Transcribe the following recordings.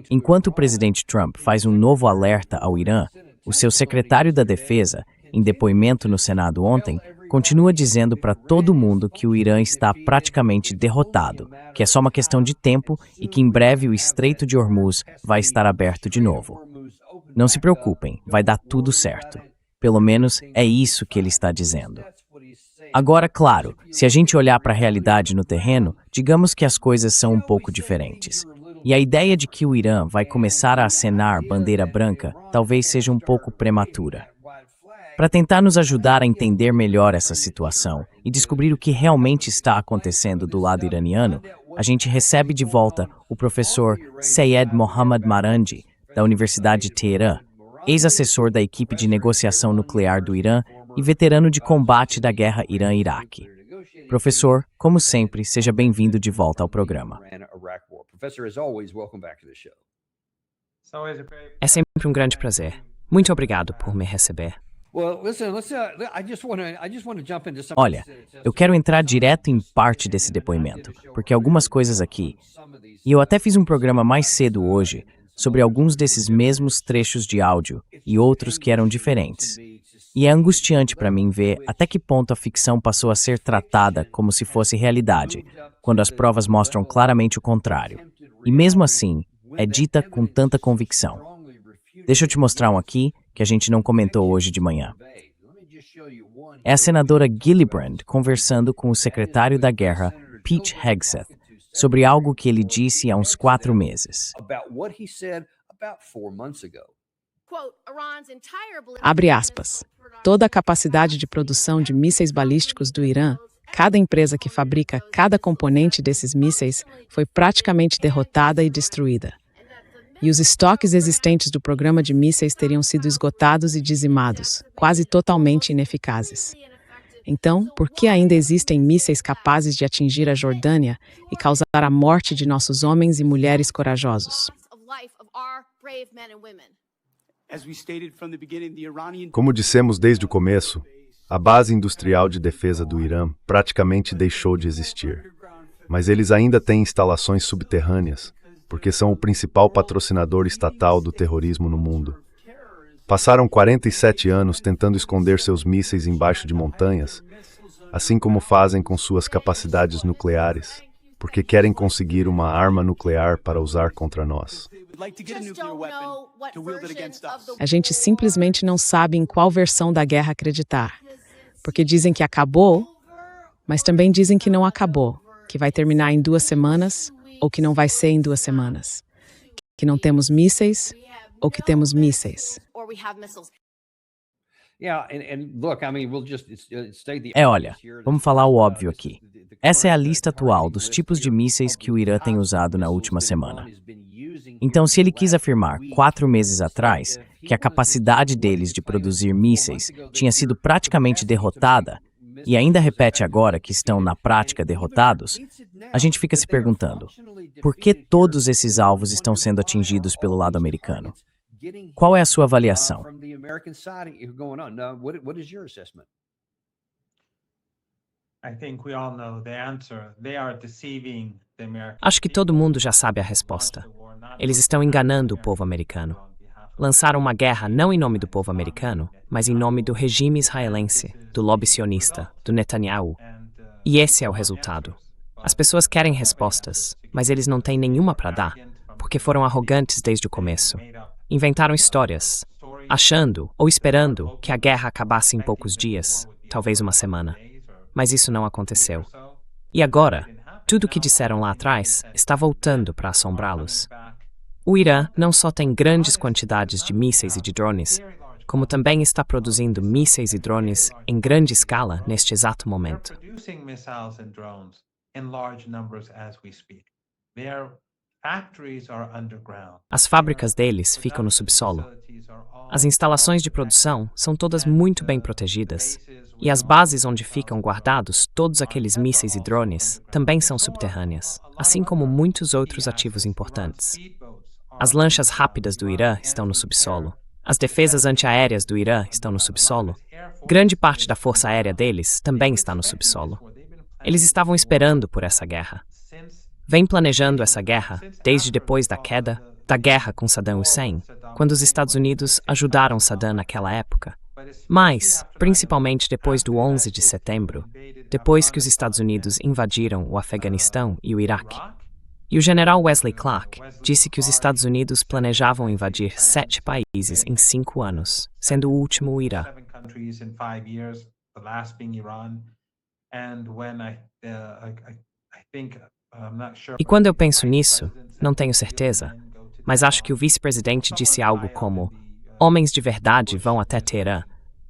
Enquanto o presidente Trump faz um novo alerta ao Irã, o seu secretário da Defesa, em depoimento no Senado ontem, continua dizendo para todo mundo que o Irã está praticamente derrotado, que é só uma questão de tempo e que em breve o Estreito de Hormuz vai estar aberto de novo. Não se preocupem, vai dar tudo certo. Pelo menos é isso que ele está dizendo. Agora, claro, se a gente olhar para a realidade no terreno, digamos que as coisas são um pouco diferentes. E a ideia de que o Irã vai começar a acenar bandeira branca talvez seja um pouco prematura. Para tentar nos ajudar a entender melhor essa situação e descobrir o que realmente está acontecendo do lado iraniano, a gente recebe de volta o professor Sayed Mohammad Marandi, da Universidade de Teherã, ex-assessor da equipe de negociação nuclear do Irã e veterano de combate da guerra Irã-Iraque. Professor, como sempre, seja bem-vindo de volta ao programa. É sempre um grande prazer. Muito obrigado por me receber. Olha, eu quero entrar direto em parte desse depoimento, porque algumas coisas aqui, e eu até fiz um programa mais cedo hoje, sobre alguns desses mesmos trechos de áudio e outros que eram diferentes. E é angustiante para mim ver até que ponto a ficção passou a ser tratada como se fosse realidade, quando as provas mostram claramente o contrário. E mesmo assim, é dita com tanta convicção. Deixa eu te mostrar um aqui que a gente não comentou hoje de manhã. É a senadora Gillibrand conversando com o secretário da Guerra, Pete Hegseth, sobre algo que ele disse há uns 4 meses. Abre aspas. Toda a capacidade de produção de mísseis balísticos do Irã, cada empresa que fabrica cada componente desses mísseis, foi praticamente derrotada e destruída. E os estoques existentes do programa de mísseis teriam sido esgotados e dizimados, quase totalmente ineficazes. Então, por que ainda existem mísseis capazes de atingir a Jordânia e causar a morte de nossos homens e mulheres corajosos? Como dissemos desde o começo, a base industrial de defesa do Irã praticamente deixou de existir. Mas eles ainda têm instalações subterrâneas, porque são o principal patrocinador estatal do terrorismo no mundo. Passaram 47 anos tentando esconder seus mísseis embaixo de montanhas, assim como fazem com suas capacidades nucleares, porque querem conseguir uma arma nuclear para usar contra nós. A gente simplesmente não sabe em qual versão da guerra acreditar, porque dizem que acabou, mas também dizem que não acabou, que vai terminar em 2 semanas ou que não vai ser em 2 semanas, que não temos mísseis ou que temos mísseis. Olha, vamos falar o óbvio aqui. Essa é a lista atual dos tipos de mísseis que o Irã tem usado na última semana. Então, se ele quis afirmar 4 meses atrás que a capacidade deles de produzir mísseis tinha sido praticamente derrotada, e ainda repete agora que estão na prática derrotados, a gente fica se perguntando, por que todos esses alvos estão sendo atingidos pelo lado americano? Qual é a sua avaliação? Acho que todo mundo já sabe a resposta. Eles estão enganando o povo americano. Lançaram uma guerra não em nome do povo americano, mas em nome do regime israelense, do lobby sionista, do Netanyahu. E esse é o resultado. As pessoas querem respostas, mas eles não têm nenhuma para dar, porque foram arrogantes desde o começo. Inventaram histórias, achando ou esperando que a guerra acabasse em poucos dias, talvez uma semana. Mas isso não aconteceu. E agora, tudo o que disseram lá atrás está voltando para assombrá-los. O Irã não só tem grandes quantidades de mísseis e de drones, como também está produzindo mísseis e drones em grande escala neste exato momento. As fábricas deles ficam no subsolo. As instalações de produção são todas muito bem protegidas, e as bases onde ficam guardados todos aqueles mísseis e drones também são subterrâneas, assim como muitos outros ativos importantes. As lanchas rápidas do Irã estão no subsolo. As defesas antiaéreas do Irã estão no subsolo. Grande parte da força aérea deles também está no subsolo. Eles estavam esperando por essa guerra. vem planejando essa guerra desde depois da queda da guerra com Saddam Hussein, quando os Estados Unidos ajudaram Saddam naquela época. Mas, principalmente depois do 11 de setembro, depois que os Estados Unidos invadiram o Afeganistão e o Iraque. E o general Wesley Clark disse que os Estados Unidos planejavam invadir 7 países em 5 anos, sendo o último o Irã. E quando eu penso nisso, não tenho certeza, mas acho que o vice-presidente disse algo como: homens de verdade vão até Teherã,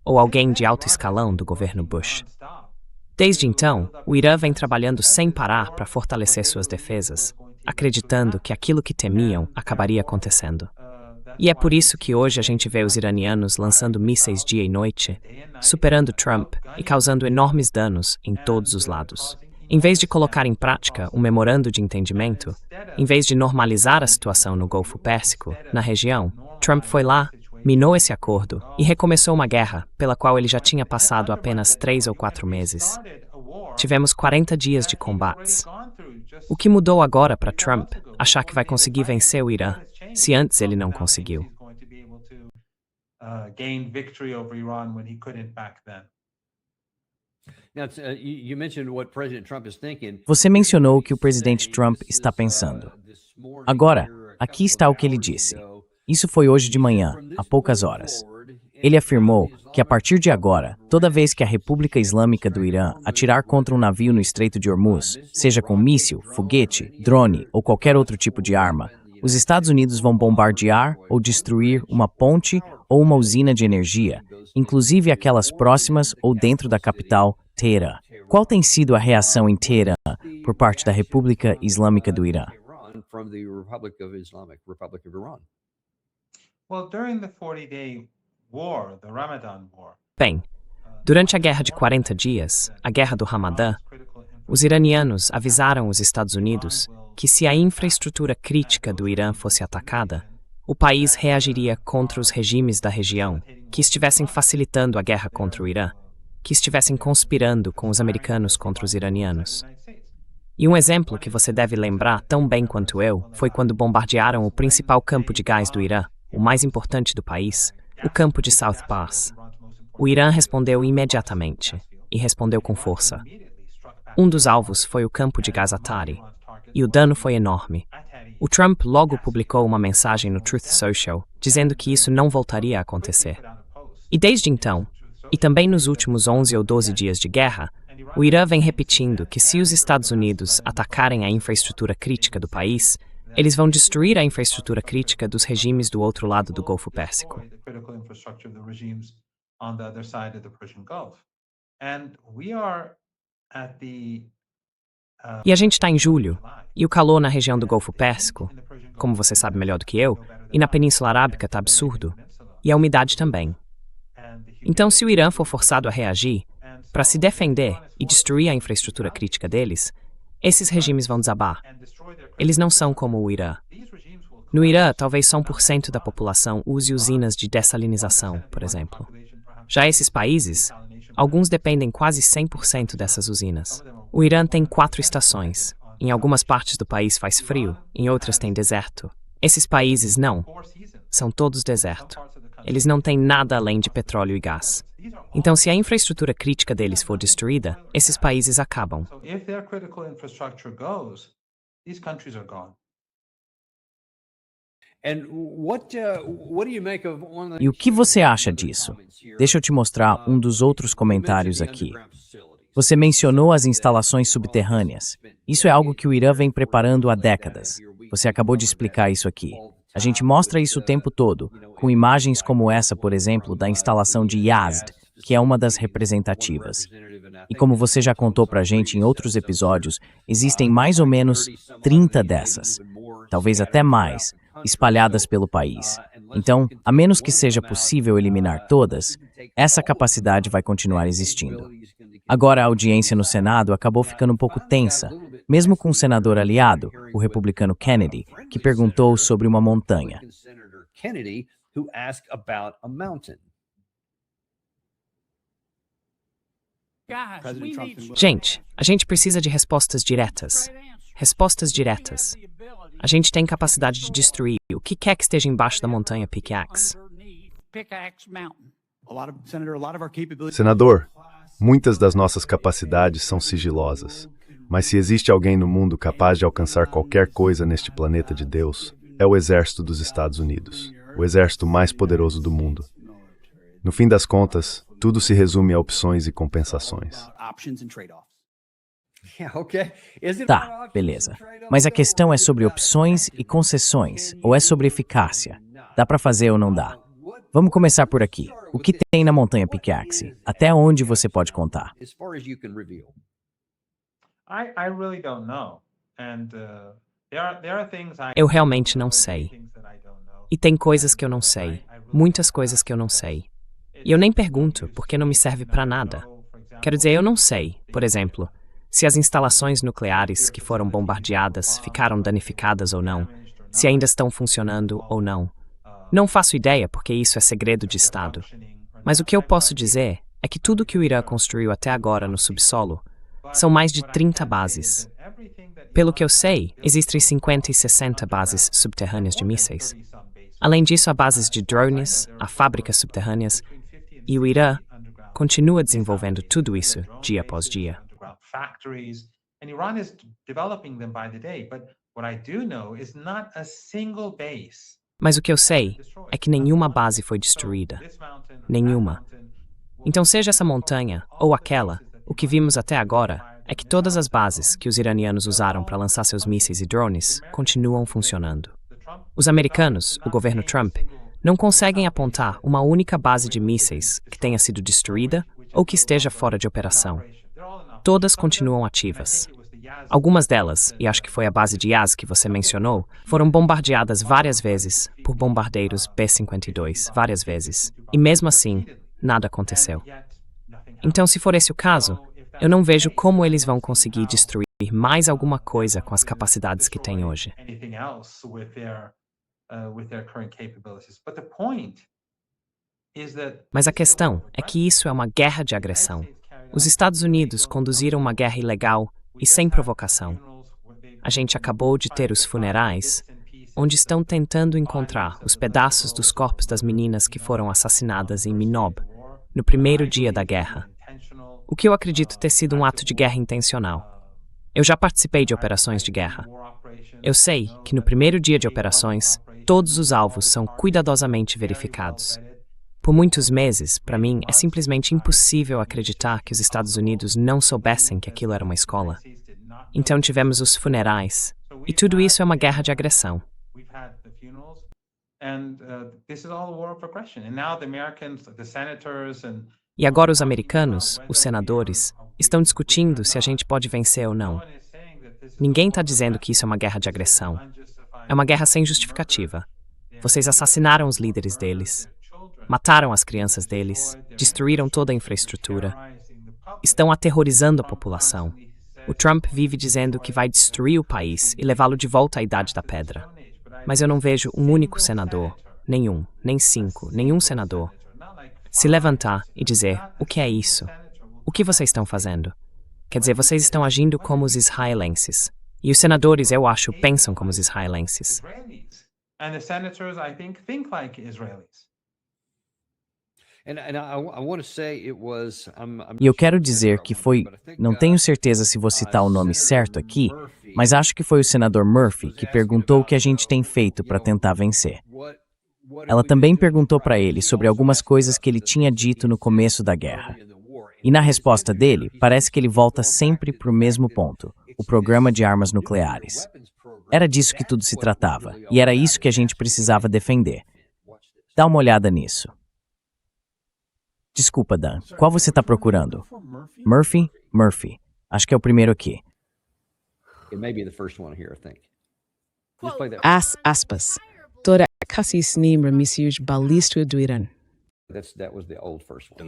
ou alguém de alto escalão do governo Bush. Desde então, o Irã vem trabalhando sem parar para fortalecer suas defesas, acreditando que aquilo que temiam acabaria acontecendo. E é por isso que hoje a gente vê os iranianos lançando mísseis dia e noite, superando Trump e causando enormes danos em todos os lados. Em vez de colocar em prática um memorando de entendimento, em vez de normalizar a situação no Golfo Pérsico, na região, Trump foi lá, minou esse acordo e recomeçou uma guerra pela qual ele já tinha passado apenas 3 ou 4 meses. Tivemos 40 dias de combates. O que mudou agora para Trump achar que vai conseguir vencer o Irã, se antes ele não conseguiu? Você mencionou o que o presidente Trump está pensando. Agora, aqui está o que ele disse. Isso foi hoje de manhã, há poucas horas. Ele afirmou que, a partir de agora, toda vez que a República Islâmica do Irã atirar contra um navio no Estreito de Hormuz, seja com míssil, foguete, drone ou qualquer outro tipo de arma, os Estados Unidos vão bombardear ou destruir uma ponte ou uma usina de energia, inclusive aquelas próximas ou dentro da capital, Teherã. Qual tem sido a reação em Teherã por parte da República Islâmica do Irã? Bem, durante a Guerra de 40 Dias, a Guerra do Ramadã, os iranianos avisaram os Estados Unidos que se a infraestrutura crítica do Irã fosse atacada, o país reagiria contra os regimes da região que estivessem facilitando a guerra contra o Irã, que estivessem conspirando com os americanos contra os iranianos. E um exemplo que você deve lembrar tão bem quanto eu foi quando bombardearam o principal campo de gás do Irã, o mais importante do país, o campo de South Pass. O Irã respondeu imediatamente, e respondeu com força. Um dos alvos foi o campo de gás Atari, e o dano foi enorme. O Trump logo publicou uma mensagem no Truth Social, dizendo que isso não voltaria a acontecer. E desde então, e também nos últimos 11 ou 12 dias de guerra, o Irã vem repetindo que se os Estados Unidos atacarem a infraestrutura crítica do país, eles vão destruir a infraestrutura crítica dos regimes do outro lado do Golfo Pérsico. E a gente está em julho, e o calor na região do Golfo Pérsico, como você sabe melhor do que eu, e na Península Arábica está absurdo, e a umidade também. Então, se o Irã for forçado a reagir, para se defender e destruir a infraestrutura crítica deles, esses regimes vão desabar. Eles não são como o Irã. No Irã, talvez só 1% da população use usinas de dessalinização, por exemplo. Já esses países, alguns dependem quase 100% dessas usinas. O Irã tem 4 estações. Em algumas partes do país faz frio, em outras tem deserto. Esses países não. São todos deserto. Eles não têm nada além de petróleo e gás. Então, se a infraestrutura crítica deles for destruída, esses países acabam. E o que você acha disso? Deixa eu te mostrar um dos outros comentários aqui. Você mencionou as instalações subterrâneas. Isso é algo que o Irã vem preparando há décadas. Você acabou de explicar isso aqui. A gente mostra isso o tempo todo, com imagens como essa, por exemplo, da instalação de Yazd, que é uma das representativas. E como você já contou pra gente em outros episódios, existem mais ou menos 30 dessas, talvez até mais, espalhadas pelo país. Então, a menos que seja possível eliminar todas, essa capacidade vai continuar existindo. Agora, a audiência no Senado acabou ficando um pouco tensa, mesmo com um senador aliado, o republicano Kennedy, que perguntou sobre uma montanha. Gente, a gente precisa de respostas diretas. Respostas diretas. A gente tem capacidade de destruir o que quer que esteja embaixo da montanha Pickaxe. Senador, muitas das nossas capacidades são sigilosas. Mas se existe alguém no mundo capaz de alcançar qualquer coisa neste planeta de Deus, é o Exército dos Estados Unidos, o exército mais poderoso do mundo. No fim das contas, tudo se resume a opções e compensações. Tá, beleza. Mas a questão é sobre opções e concessões, ou é sobre eficácia? Dá pra fazer ou não dá? Vamos começar por aqui. O que tem na montanha Pickaxe? Até onde você pode contar? Eu realmente não sei. E tem coisas que eu não sei. Muitas coisas que eu não sei. E eu nem pergunto, porque não me serve pra nada. Quero dizer, eu não sei, por exemplo, se as instalações nucleares que foram bombardeadas ficaram danificadas ou não, se ainda estão funcionando ou não. Não faço ideia, porque isso é segredo de Estado. Mas o que eu posso dizer é que tudo que o Irã construiu até agora no subsolo são mais de 30 bases. Pelo que eu sei, existem 50 e 60 bases subterrâneas de mísseis. Além disso, há bases de drones, há fábricas subterrâneas, e o Irã continua desenvolvendo tudo isso dia após dia. Mas o que eu sei é que nenhuma base foi destruída. Nenhuma. Então, seja essa montanha ou aquela, o que vimos até agora é que todas as bases que os iranianos usaram para lançar seus mísseis e drones continuam funcionando. Os americanos, o governo Trump, não conseguem apontar uma única base de mísseis que tenha sido destruída ou que esteja fora de operação. Todas continuam ativas. Algumas delas, e acho que foi a base de Yaz que você mencionou, foram bombardeadas várias vezes por bombardeiros B-52, várias vezes. E mesmo assim, nada aconteceu. Então, se for esse o caso, eu não vejo como eles vão conseguir destruir mais alguma coisa com as capacidades que têm hoje. Mas a questão é que isso é uma guerra de agressão. Os Estados Unidos conduziram uma guerra ilegal e sem provocação. A gente acabou de ter os funerais, onde estão tentando encontrar os pedaços dos corpos das meninas que foram assassinadas em Minob, no primeiro dia da guerra. O que eu acredito ter sido um ato de guerra intencional. Eu já participei de operações de guerra. Eu sei que no primeiro dia de operações, todos os alvos são cuidadosamente verificados. Por muitos meses, para mim, é simplesmente impossível acreditar que os Estados Unidos não soubessem que aquilo era uma escola. Então tivemos os funerais, e tudo isso é uma guerra de agressão. E agora os americanos, os senadores, estão discutindo se a gente pode vencer ou não. Ninguém está dizendo que isso é uma guerra de agressão. É uma guerra sem justificativa. Vocês assassinaram os líderes deles, mataram as crianças deles, destruíram toda a infraestrutura, estão aterrorizando a população. O Trump vive dizendo que vai destruir o país e levá-lo de volta à Idade da Pedra. Mas eu não vejo um único senador, nenhum, nem 5, nenhum senador, se levantar e dizer, o que é isso? O que vocês estão fazendo? Quer dizer, vocês estão agindo como os israelenses. E os senadores, eu acho, pensam como os israelenses. E eu quero dizer que foi, não tenho certeza se vou citar o nome certo aqui, mas acho que foi o senador Murphy que perguntou o que a gente tem feito para tentar vencer. Ela também perguntou para ele sobre algumas coisas que ele tinha dito no começo da guerra. E na resposta dele, parece que ele volta sempre para o mesmo ponto, o programa de armas nucleares. Era disso que tudo se tratava, e era isso que a gente precisava defender. Dá uma olhada nisso. Desculpa, Dan, qual você está procurando? Murphy? Murphy. Acho que é o primeiro aqui. Aspas. Toda Kasisnim Misiuj Balístico do Irã.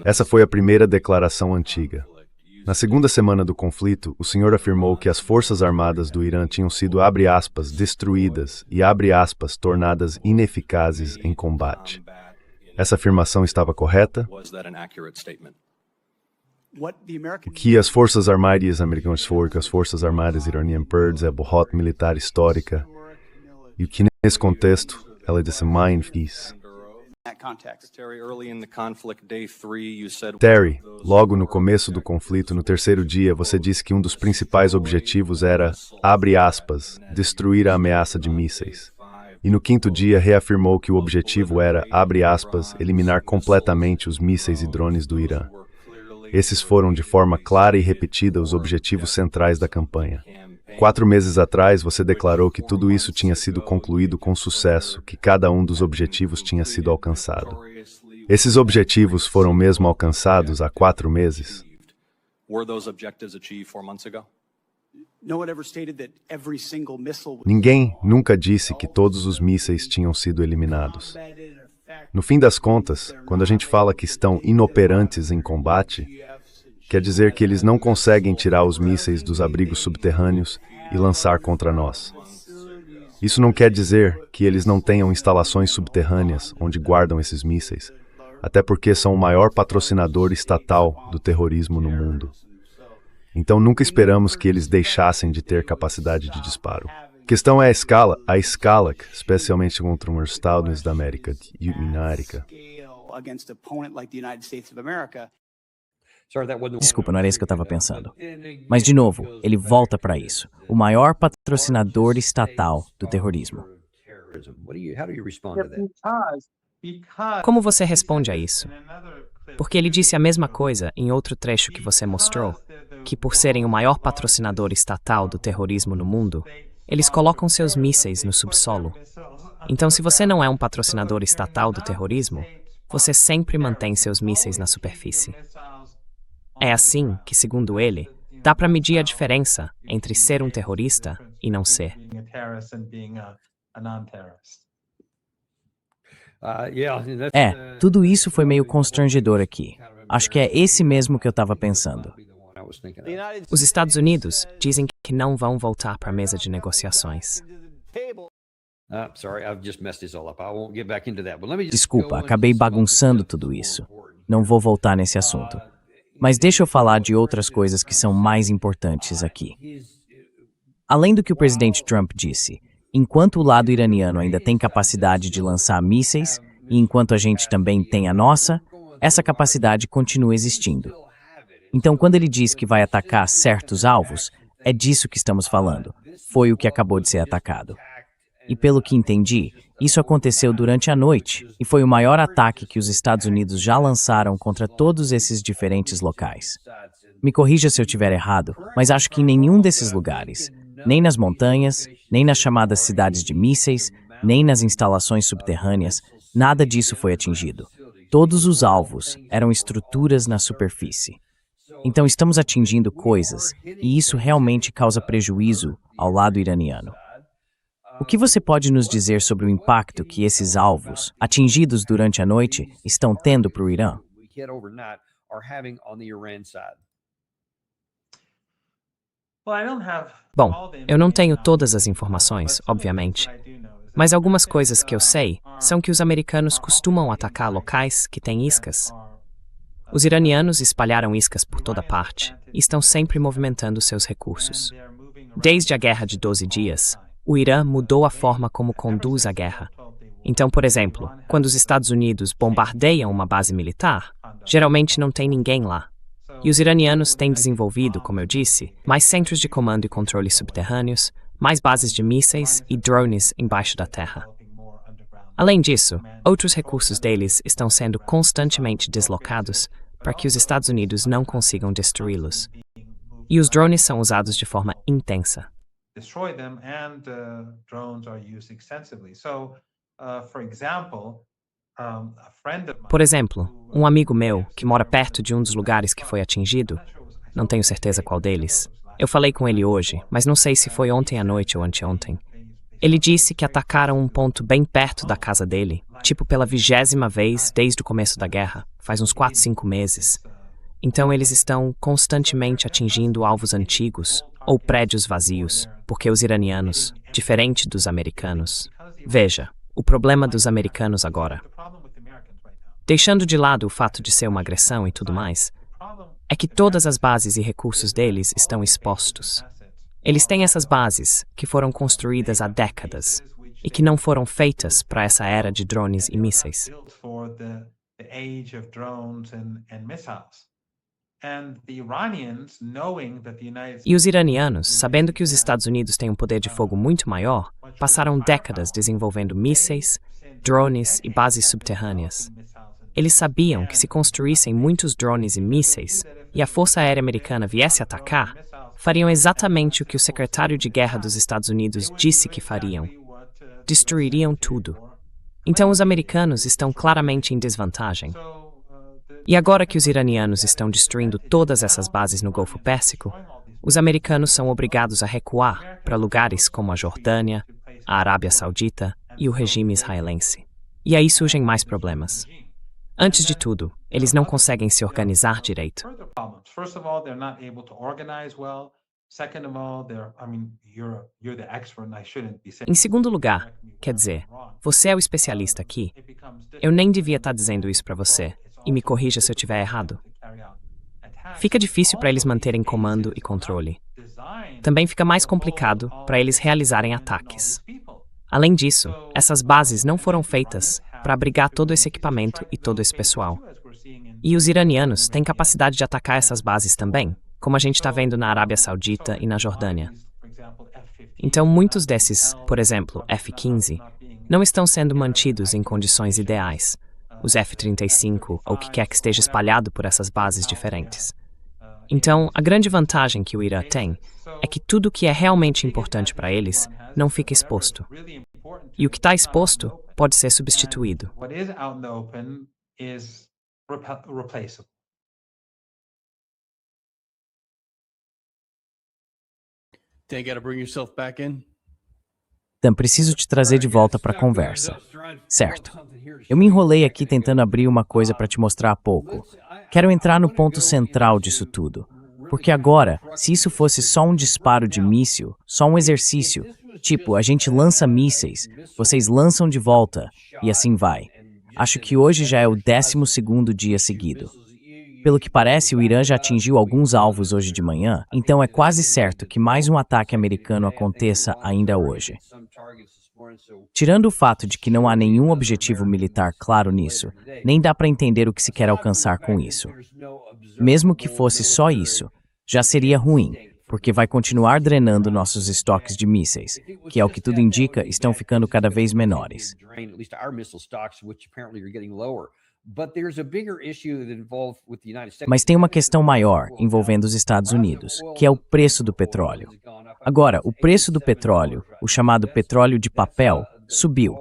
Essa foi a primeira declaração antiga. Na segunda semana do conflito, o senhor afirmou que as forças armadas do Irã tinham sido, abre aspas, destruídas e, abre aspas, tornadas ineficazes em combate. Essa afirmação estava correta? O que as Forças Armadas americanas foram, que as Forças Armadas iranianas perdes é a derrota militar histórica, e o que nesse contexto ela disse mine fiz. Terry, logo no começo do conflito, no terceiro dia, você disse que um dos principais objetivos era, abre aspas, destruir a ameaça de mísseis. E no quinto dia reafirmou que o objetivo era, abre aspas, eliminar completamente os mísseis e drones do Irã. Esses foram de forma clara e repetida os objetivos centrais da campanha. 4 meses atrás, você declarou que tudo isso tinha sido concluído com sucesso, que cada um dos objetivos tinha sido alcançado. Esses objetivos foram mesmo alcançados há 4 meses? Ninguém nunca disse que todos os mísseis tinham sido eliminados. No fim das contas, quando a gente fala que estão inoperantes em combate, quer dizer que eles não conseguem tirar os mísseis dos abrigos subterrâneos e lançar contra nós. Isso não quer dizer que eles não tenham instalações subterrâneas onde guardam esses mísseis, até porque são o maior patrocinador estatal do terrorismo no mundo. Então nunca esperamos que eles deixassem de ter capacidade de disparo. A questão é a escala, especialmente contra um Estados Unidos da América. Desculpa, não era isso que eu estava pensando. Mas, de novo, ele volta para isso. O maior patrocinador estatal do terrorismo. Como você responde a isso? Porque ele disse a mesma coisa em outro trecho que você mostrou, que por serem o maior patrocinador estatal do terrorismo no mundo, eles colocam seus mísseis no subsolo. Então, se você não é um patrocinador estatal do terrorismo, você sempre mantém seus mísseis na superfície. É assim que, segundo ele, dá para medir a diferença entre ser um terrorista e não ser. Tudo isso foi meio constrangedor aqui. Acho que é esse mesmo que eu estava pensando. Os Estados Unidos dizem que não vão voltar para a mesa de negociações. Desculpa, acabei bagunçando tudo isso. Não vou voltar nesse assunto. Mas deixa eu falar de outras coisas que são mais importantes aqui. Além do que o presidente Trump disse, enquanto o lado iraniano ainda tem capacidade de lançar mísseis, e enquanto a gente também tem a nossa, essa capacidade continua existindo. Então, quando ele diz que vai atacar certos alvos, é disso que estamos falando. Foi o que acabou de ser atacado. E pelo que entendi, isso aconteceu durante a noite e foi o maior ataque que os Estados Unidos já lançaram contra todos esses diferentes locais. Me corrija se eu estiver errado, mas acho que em nenhum desses lugares, nem nas montanhas, nem nas chamadas cidades de mísseis, nem nas instalações subterrâneas, nada disso foi atingido. Todos os alvos eram estruturas na superfície. Então estamos atingindo coisas, e isso realmente causa prejuízo ao lado iraniano. O que você pode nos dizer sobre o impacto que esses alvos, atingidos durante a noite, estão tendo para o Irã? Bom, eu não tenho todas as informações, obviamente, mas algumas coisas que eu sei são que os americanos costumam atacar locais que têm iscas. Os iranianos espalharam iscas por toda parte e estão sempre movimentando seus recursos. Desde a Guerra de 12 Dias, o Irã mudou a forma como conduz a guerra. Então, por exemplo, quando os Estados Unidos bombardeiam uma base militar, geralmente não tem ninguém lá. E os iranianos têm desenvolvido, como eu disse, mais centros de comando e controle subterrâneos, mais bases de mísseis e drones embaixo da terra. Além disso, outros recursos deles estão sendo constantemente deslocados para que os Estados Unidos não consigam destruí-los. E os drones são usados de forma intensa. Por exemplo, um amigo meu, que mora perto de um dos lugares que foi atingido, não tenho certeza qual deles, eu falei com ele hoje, mas não sei se foi ontem à noite ou anteontem. Ele disse que atacaram um ponto bem perto da casa dele, tipo pela 20ª vez desde o começo da guerra, faz uns 4, 5 meses. Então eles estão constantemente atingindo alvos antigos ou prédios vazios, porque os iranianos, diferente dos americanos... Veja, o problema dos americanos agora. Deixando de lado o fato de ser uma agressão e tudo mais, é que todas as bases e recursos deles estão expostos. Eles têm essas bases que foram construídas há décadas e que não foram feitas para essa era de drones e mísseis. E os iranianos, sabendo que os Estados Unidos têm um poder de fogo muito maior, passaram décadas desenvolvendo mísseis, drones e bases subterrâneas. Eles sabiam que se construíssem muitos drones e mísseis e a Força Aérea Americana viesse atacar, fariam exatamente o que o secretário de Guerra dos Estados Unidos disse que fariam. Destruiriam tudo. Então os americanos estão claramente em desvantagem. E agora que os iranianos estão destruindo todas essas bases no Golfo Pérsico, os americanos são obrigados a recuar para lugares como a Jordânia, a Arábia Saudita e o regime israelense. E aí surgem mais problemas. Antes de tudo, eles não conseguem se organizar direito. Em segundo lugar, quer dizer, você é o especialista aqui. Eu nem devia estar dizendo isso para você, e me corrija se eu estiver errado. Fica difícil para eles manterem comando e controle. Também fica mais complicado para eles realizarem ataques. Além disso, essas bases não foram feitas para abrigar todo esse equipamento e todo esse pessoal. E os iranianos têm capacidade de atacar essas bases também, como a gente está vendo na Arábia Saudita e na Jordânia. Então, muitos desses, por exemplo, F-15, não estão sendo mantidos em condições ideais. Os F-35 ou o que quer que esteja espalhado por essas bases diferentes. Então, a grande vantagem que o Irã tem é que tudo que é realmente importante para eles não fica exposto. E o que está exposto pode ser substituído. Então, preciso te trazer de volta para a conversa. Certo. Eu me enrolei aqui tentando abrir uma coisa para te mostrar há pouco. Quero entrar no ponto central disso tudo. Porque agora, se isso fosse só um disparo de míssil, só um exercício, tipo, a gente lança mísseis, vocês lançam de volta, e assim vai. Acho que hoje já é o 12º dia seguido. Pelo que parece, o Irã já atingiu alguns alvos hoje de manhã, então é quase certo que mais um ataque americano aconteça ainda hoje. Tirando o fato de que não há nenhum objetivo militar claro nisso, nem dá para entender o que se quer alcançar com isso. Mesmo que fosse só isso, já seria ruim, porque vai continuar drenando nossos estoques de mísseis, que é o que tudo indica, estão ficando cada vez menores. Mas tem uma questão maior envolvendo os Estados Unidos, que é o preço do petróleo. Agora, o preço do petróleo, o chamado petróleo de papel, subiu.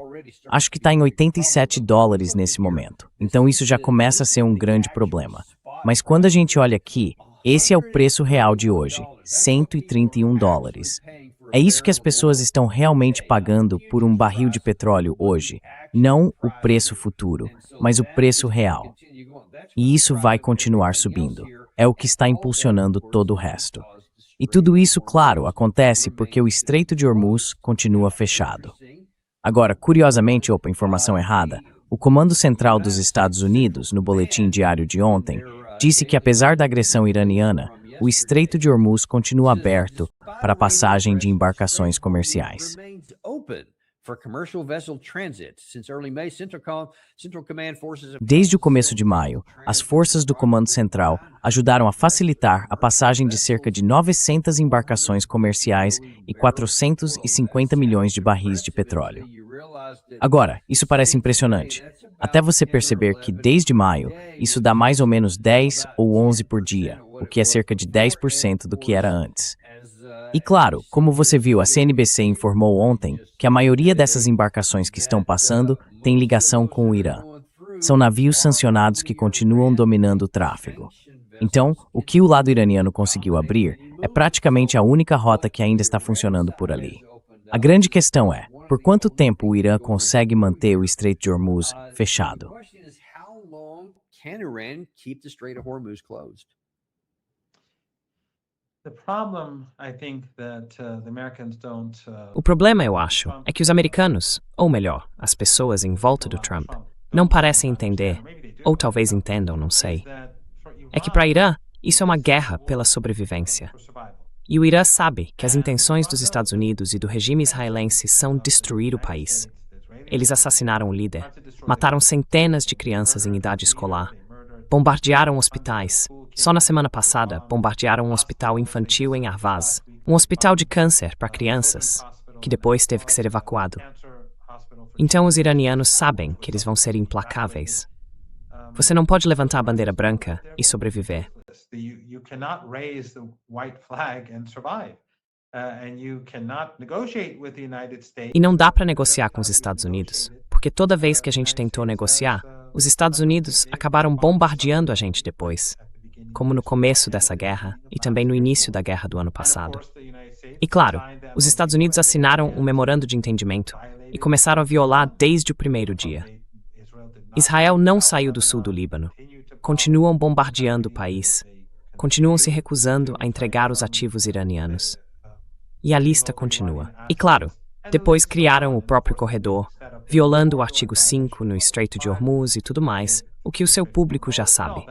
Acho que está em $87 nesse momento. Então isso já começa a ser um grande problema. Mas quando a gente olha aqui, esse é o preço real de hoje, $131. É isso que as pessoas estão realmente pagando por um barril de petróleo hoje, não o preço futuro, mas o preço real. E isso vai continuar subindo. É o que está impulsionando todo o resto. E tudo isso, claro, acontece porque o Estreito de Hormuz continua fechado. Agora, curiosamente, opa, informação errada, o Comando Central dos Estados Unidos, no boletim diário de ontem, disse que apesar da agressão iraniana, o Estreito de Hormuz continua aberto para a passagem de embarcações comerciais. Desde o começo de maio, as forças do Comando Central ajudaram a facilitar a passagem de cerca de 900 embarcações comerciais e 450 milhões de barris de petróleo. Agora, isso parece impressionante, até você perceber que desde maio, isso dá mais ou menos 10 ou 11 por dia, o que é cerca de 10% do que era antes. E claro, como você viu, a CNBC informou ontem que a maioria dessas embarcações que estão passando tem ligação com o Irã. São navios sancionados que continuam dominando o tráfego. Então, o que o lado iraniano conseguiu abrir é praticamente a única rota que ainda está funcionando por ali. A grande questão é, por quanto tempo o Irã consegue manter o Estreito de Hormuz fechado? O problema, eu acho, é que os americanos, ou melhor, as pessoas em volta do Trump, não parecem entender, ou talvez entendam, não sei. É que para Irã, Isso é uma guerra pela sobrevivência. E o Irã sabe que as intenções dos Estados Unidos e do regime israelense são destruir o país. Eles assassinaram o líder, mataram centenas de crianças em idade escolar, bombardearam hospitais. Só na semana passada, bombardearam um hospital infantil em Ahvaz, um hospital de câncer para crianças, que depois teve que ser evacuado. Então os iranianos sabem que eles vão ser implacáveis. Você não pode levantar a bandeira branca e sobreviver. You cannot raise the white flag and survive. And you cannot negotiate with the United States. E não dá para negociar com os Estados Unidos, porque toda vez que a gente tentou negociar, os Estados Unidos acabaram bombardeando a gente depois, como no começo dessa guerra e também no início da guerra do ano passado. E claro, os Estados Unidos assinaram um memorando de entendimento e começaram a violar desde o primeiro dia. Israel não saiu do sul do Líbano. Continuam bombardeando o país. Continuam se recusando a entregar os ativos iranianos. E a lista continua. E claro, depois criaram o próprio corredor, violando o artigo 5 no Estreito de Hormuz e tudo mais, o que o seu público já sabe.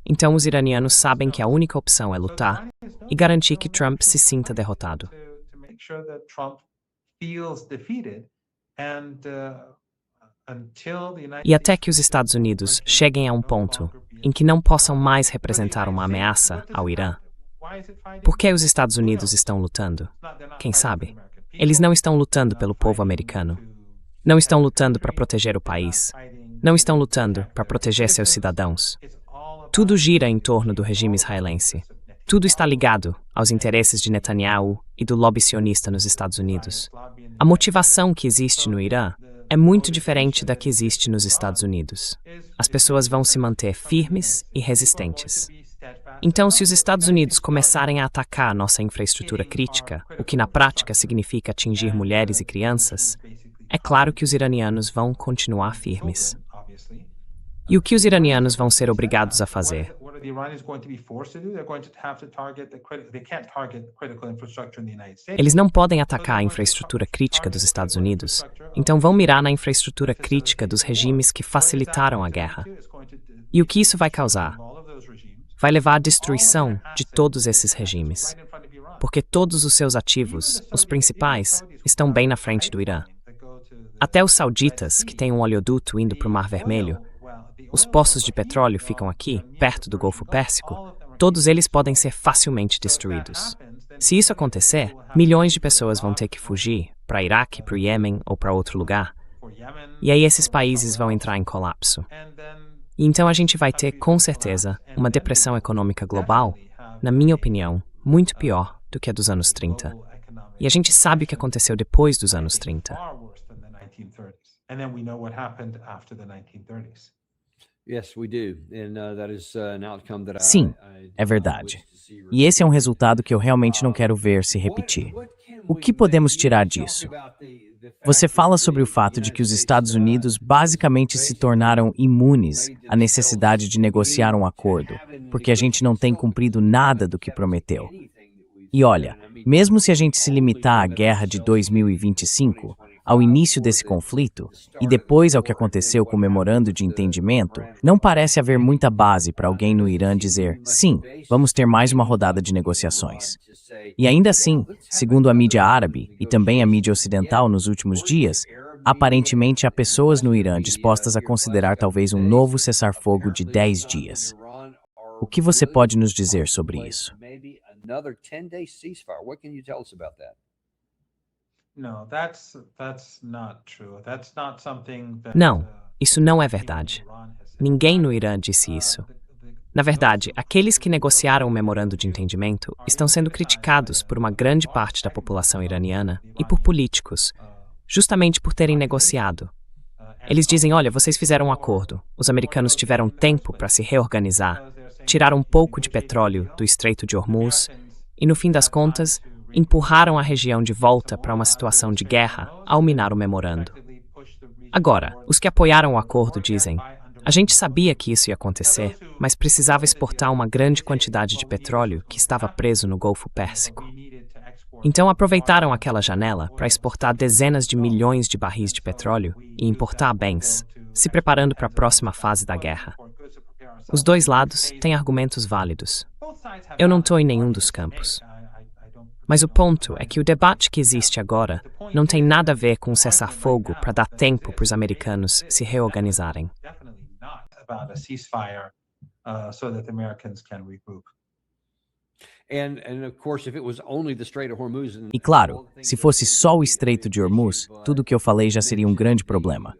Então os iranianos sabem que a única opção é lutar e garantir que Trump se sinta derrotado. E até que os Estados Unidos cheguem a um ponto em que não possam mais representar uma ameaça ao Irã. Por que os Estados Unidos estão lutando? Quem sabe? Eles não estão lutando pelo povo americano. Não estão lutando para proteger o país. Não estão lutando para proteger seus cidadãos. Tudo gira em torno do regime israelense. Tudo está ligado aos interesses de Netanyahu e do lobby sionista nos Estados Unidos. A motivação que existe no Irã é muito diferente da que existe nos Estados Unidos. As pessoas vão se manter firmes e resistentes. Então, se os Estados Unidos começarem a atacar nossa infraestrutura crítica, o que na prática significa atingir mulheres e crianças, é claro que os iranianos vão continuar firmes. E o que os iranianos vão ser obrigados a fazer? Eles não podem atacar a infraestrutura crítica dos Estados Unidos, então vão mirar na infraestrutura crítica dos regimes que facilitaram a guerra. E o que isso vai causar? Vai levar à destruição de todos esses regimes, porque todos os seus ativos, os principais, estão bem na frente do Irã. Até os sauditas, que têm um oleoduto indo para o Mar Vermelho, os poços de petróleo ficam aqui, perto do Golfo Pérsico, todos eles podem ser facilmente destruídos. Se isso acontecer, milhões de pessoas vão ter que fugir para Iraque, para o Iêmen ou para outro lugar. E aí esses países vão entrar em colapso. E então a gente vai ter, com certeza, uma depressão econômica global, na minha opinião, muito pior do que a dos anos 30. E a gente sabe o que aconteceu depois dos anos 30. Sim, é verdade. E esse é um resultado que eu realmente não quero ver se repetir. O que podemos tirar disso? Você fala sobre o fato de que os Estados Unidos basicamente se tornaram imunes à necessidade de negociar um acordo, porque a gente não tem cumprido nada do que prometeu. E olha, mesmo se a gente se limitar à guerra de 2025, ao início desse conflito, e depois ao que aconteceu com o memorando de entendimento, não parece haver muita base para alguém no Irã dizer, sim, vamos ter mais uma rodada de negociações. E ainda assim, segundo a mídia árabe e também a mídia ocidental nos últimos dias, aparentemente há pessoas no Irã dispostas a considerar talvez um novo cessar-fogo de 10 dias. O que você pode nos dizer sobre isso? Não, isso não é verdade. Ninguém no Irã disse isso. Na verdade, aqueles que negociaram o memorando de entendimento estão sendo criticados por uma grande parte da população iraniana e por políticos, justamente por terem negociado. Eles dizem, olha, vocês fizeram um acordo, os americanos tiveram tempo para se reorganizar, tiraram um pouco de petróleo do Estreito de Hormuz e, no fim das contas, empurraram a região de volta para uma situação de guerra ao minar o memorando. Agora, os que apoiaram o acordo dizem, a gente sabia que isso ia acontecer, mas precisava exportar uma grande quantidade de petróleo que estava preso no Golfo Pérsico. Então aproveitaram aquela janela para exportar dezenas de milhões de barris de petróleo e importar bens, se preparando para a próxima fase da guerra. Os dois lados têm argumentos válidos. Eu não estou em nenhum dos campos. Mas o ponto é que o debate que existe agora não tem nada a ver com cessar-fogo para dar tempo para os americanos se reorganizarem. E claro, se fosse só o Estreito de Hormuz, tudo o que eu falei já seria um grande problema.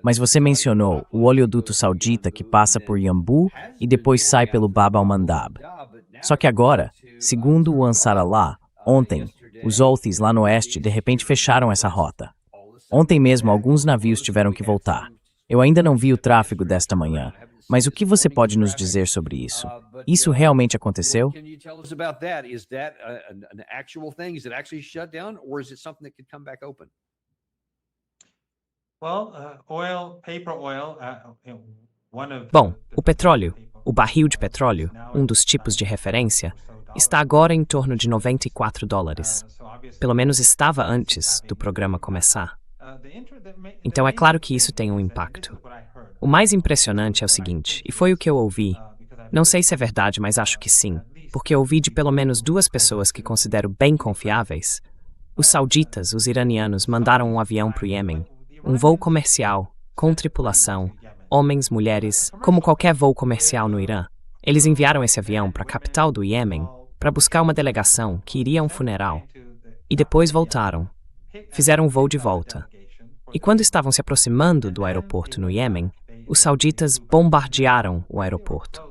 Mas você mencionou o oleoduto saudita que passa por Yanbu e depois sai pelo Bab al-Mandab. Só que agora, segundo o Ansar Allah, ontem, os Houthis lá no oeste de repente fecharam essa rota. Ontem mesmo alguns navios tiveram que voltar. Eu ainda não vi o tráfego desta manhã, mas o que você pode nos dizer sobre isso? Isso realmente aconteceu? Bom, o petróleo, o barril de petróleo, um dos tipos de referência, está agora em torno de $94. Pelo menos estava antes do programa começar. Então é claro que isso tem um impacto. O mais impressionante é o seguinte, e foi o que eu ouvi. Não sei se é verdade, mas acho que sim, porque eu ouvi de pelo menos 2 pessoas que considero bem confiáveis. Os sauditas, os iranianos, mandaram um avião para o Iêmen, um voo comercial, com tripulação, homens, mulheres, como qualquer voo comercial no Irã. Eles enviaram esse avião para a capital do Iêmen para buscar uma delegação que iria a um funeral. E depois voltaram. Fizeram um voo de volta. E quando estavam se aproximando do aeroporto no Iêmen, os sauditas bombardearam o aeroporto.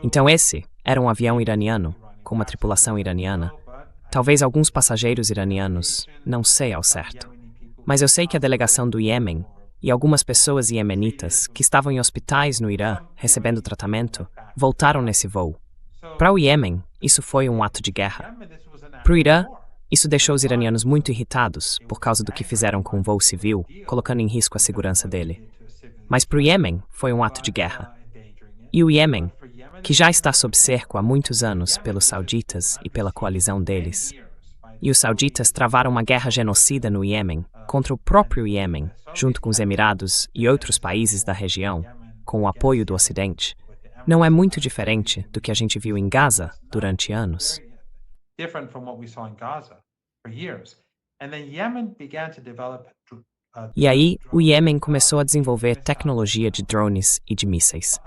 Então esse era um avião iraniano, com uma tripulação iraniana. Talvez alguns passageiros iranianos, não sei ao certo. Mas eu sei que a delegação do Iêmen e algumas pessoas iemenitas que estavam em hospitais no Irã recebendo tratamento voltaram nesse voo. Para o Iêmen, isso foi um ato de guerra. Para o Irã, isso deixou os iranianos muito irritados por causa do que fizeram com o voo civil, colocando em risco a segurança dele. Mas para o Iêmen, foi um ato de guerra. E o Iêmen, que já está sob cerco há muitos anos pelos sauditas e pela coalizão deles. E os sauditas travaram uma guerra genocida no Iêmen, contra o próprio Iêmen, junto com os Emirados e outros países da região, com o apoio do Ocidente. Não é muito diferente do que a gente viu em Gaza durante anos. E aí, o Iêmen começou a desenvolver tecnologia de drones e de mísseis.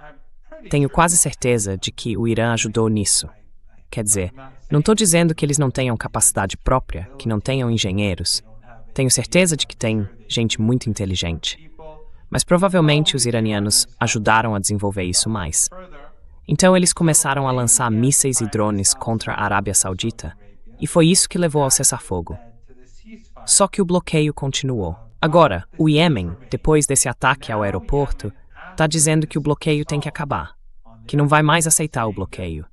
Tenho quase certeza de que o Irã ajudou nisso. Quer dizer, não estou dizendo que eles não tenham capacidade própria, que não tenham engenheiros. Tenho certeza de que tem gente muito inteligente. Mas provavelmente os iranianos ajudaram a desenvolver isso mais. Então eles começaram a lançar mísseis e drones contra a Arábia Saudita, e foi isso que levou ao cessar-fogo. Só que o bloqueio continuou. Agora, o Iêmen, depois desse ataque ao aeroporto, está dizendo que o bloqueio tem que acabar, que não vai mais aceitar o bloqueio.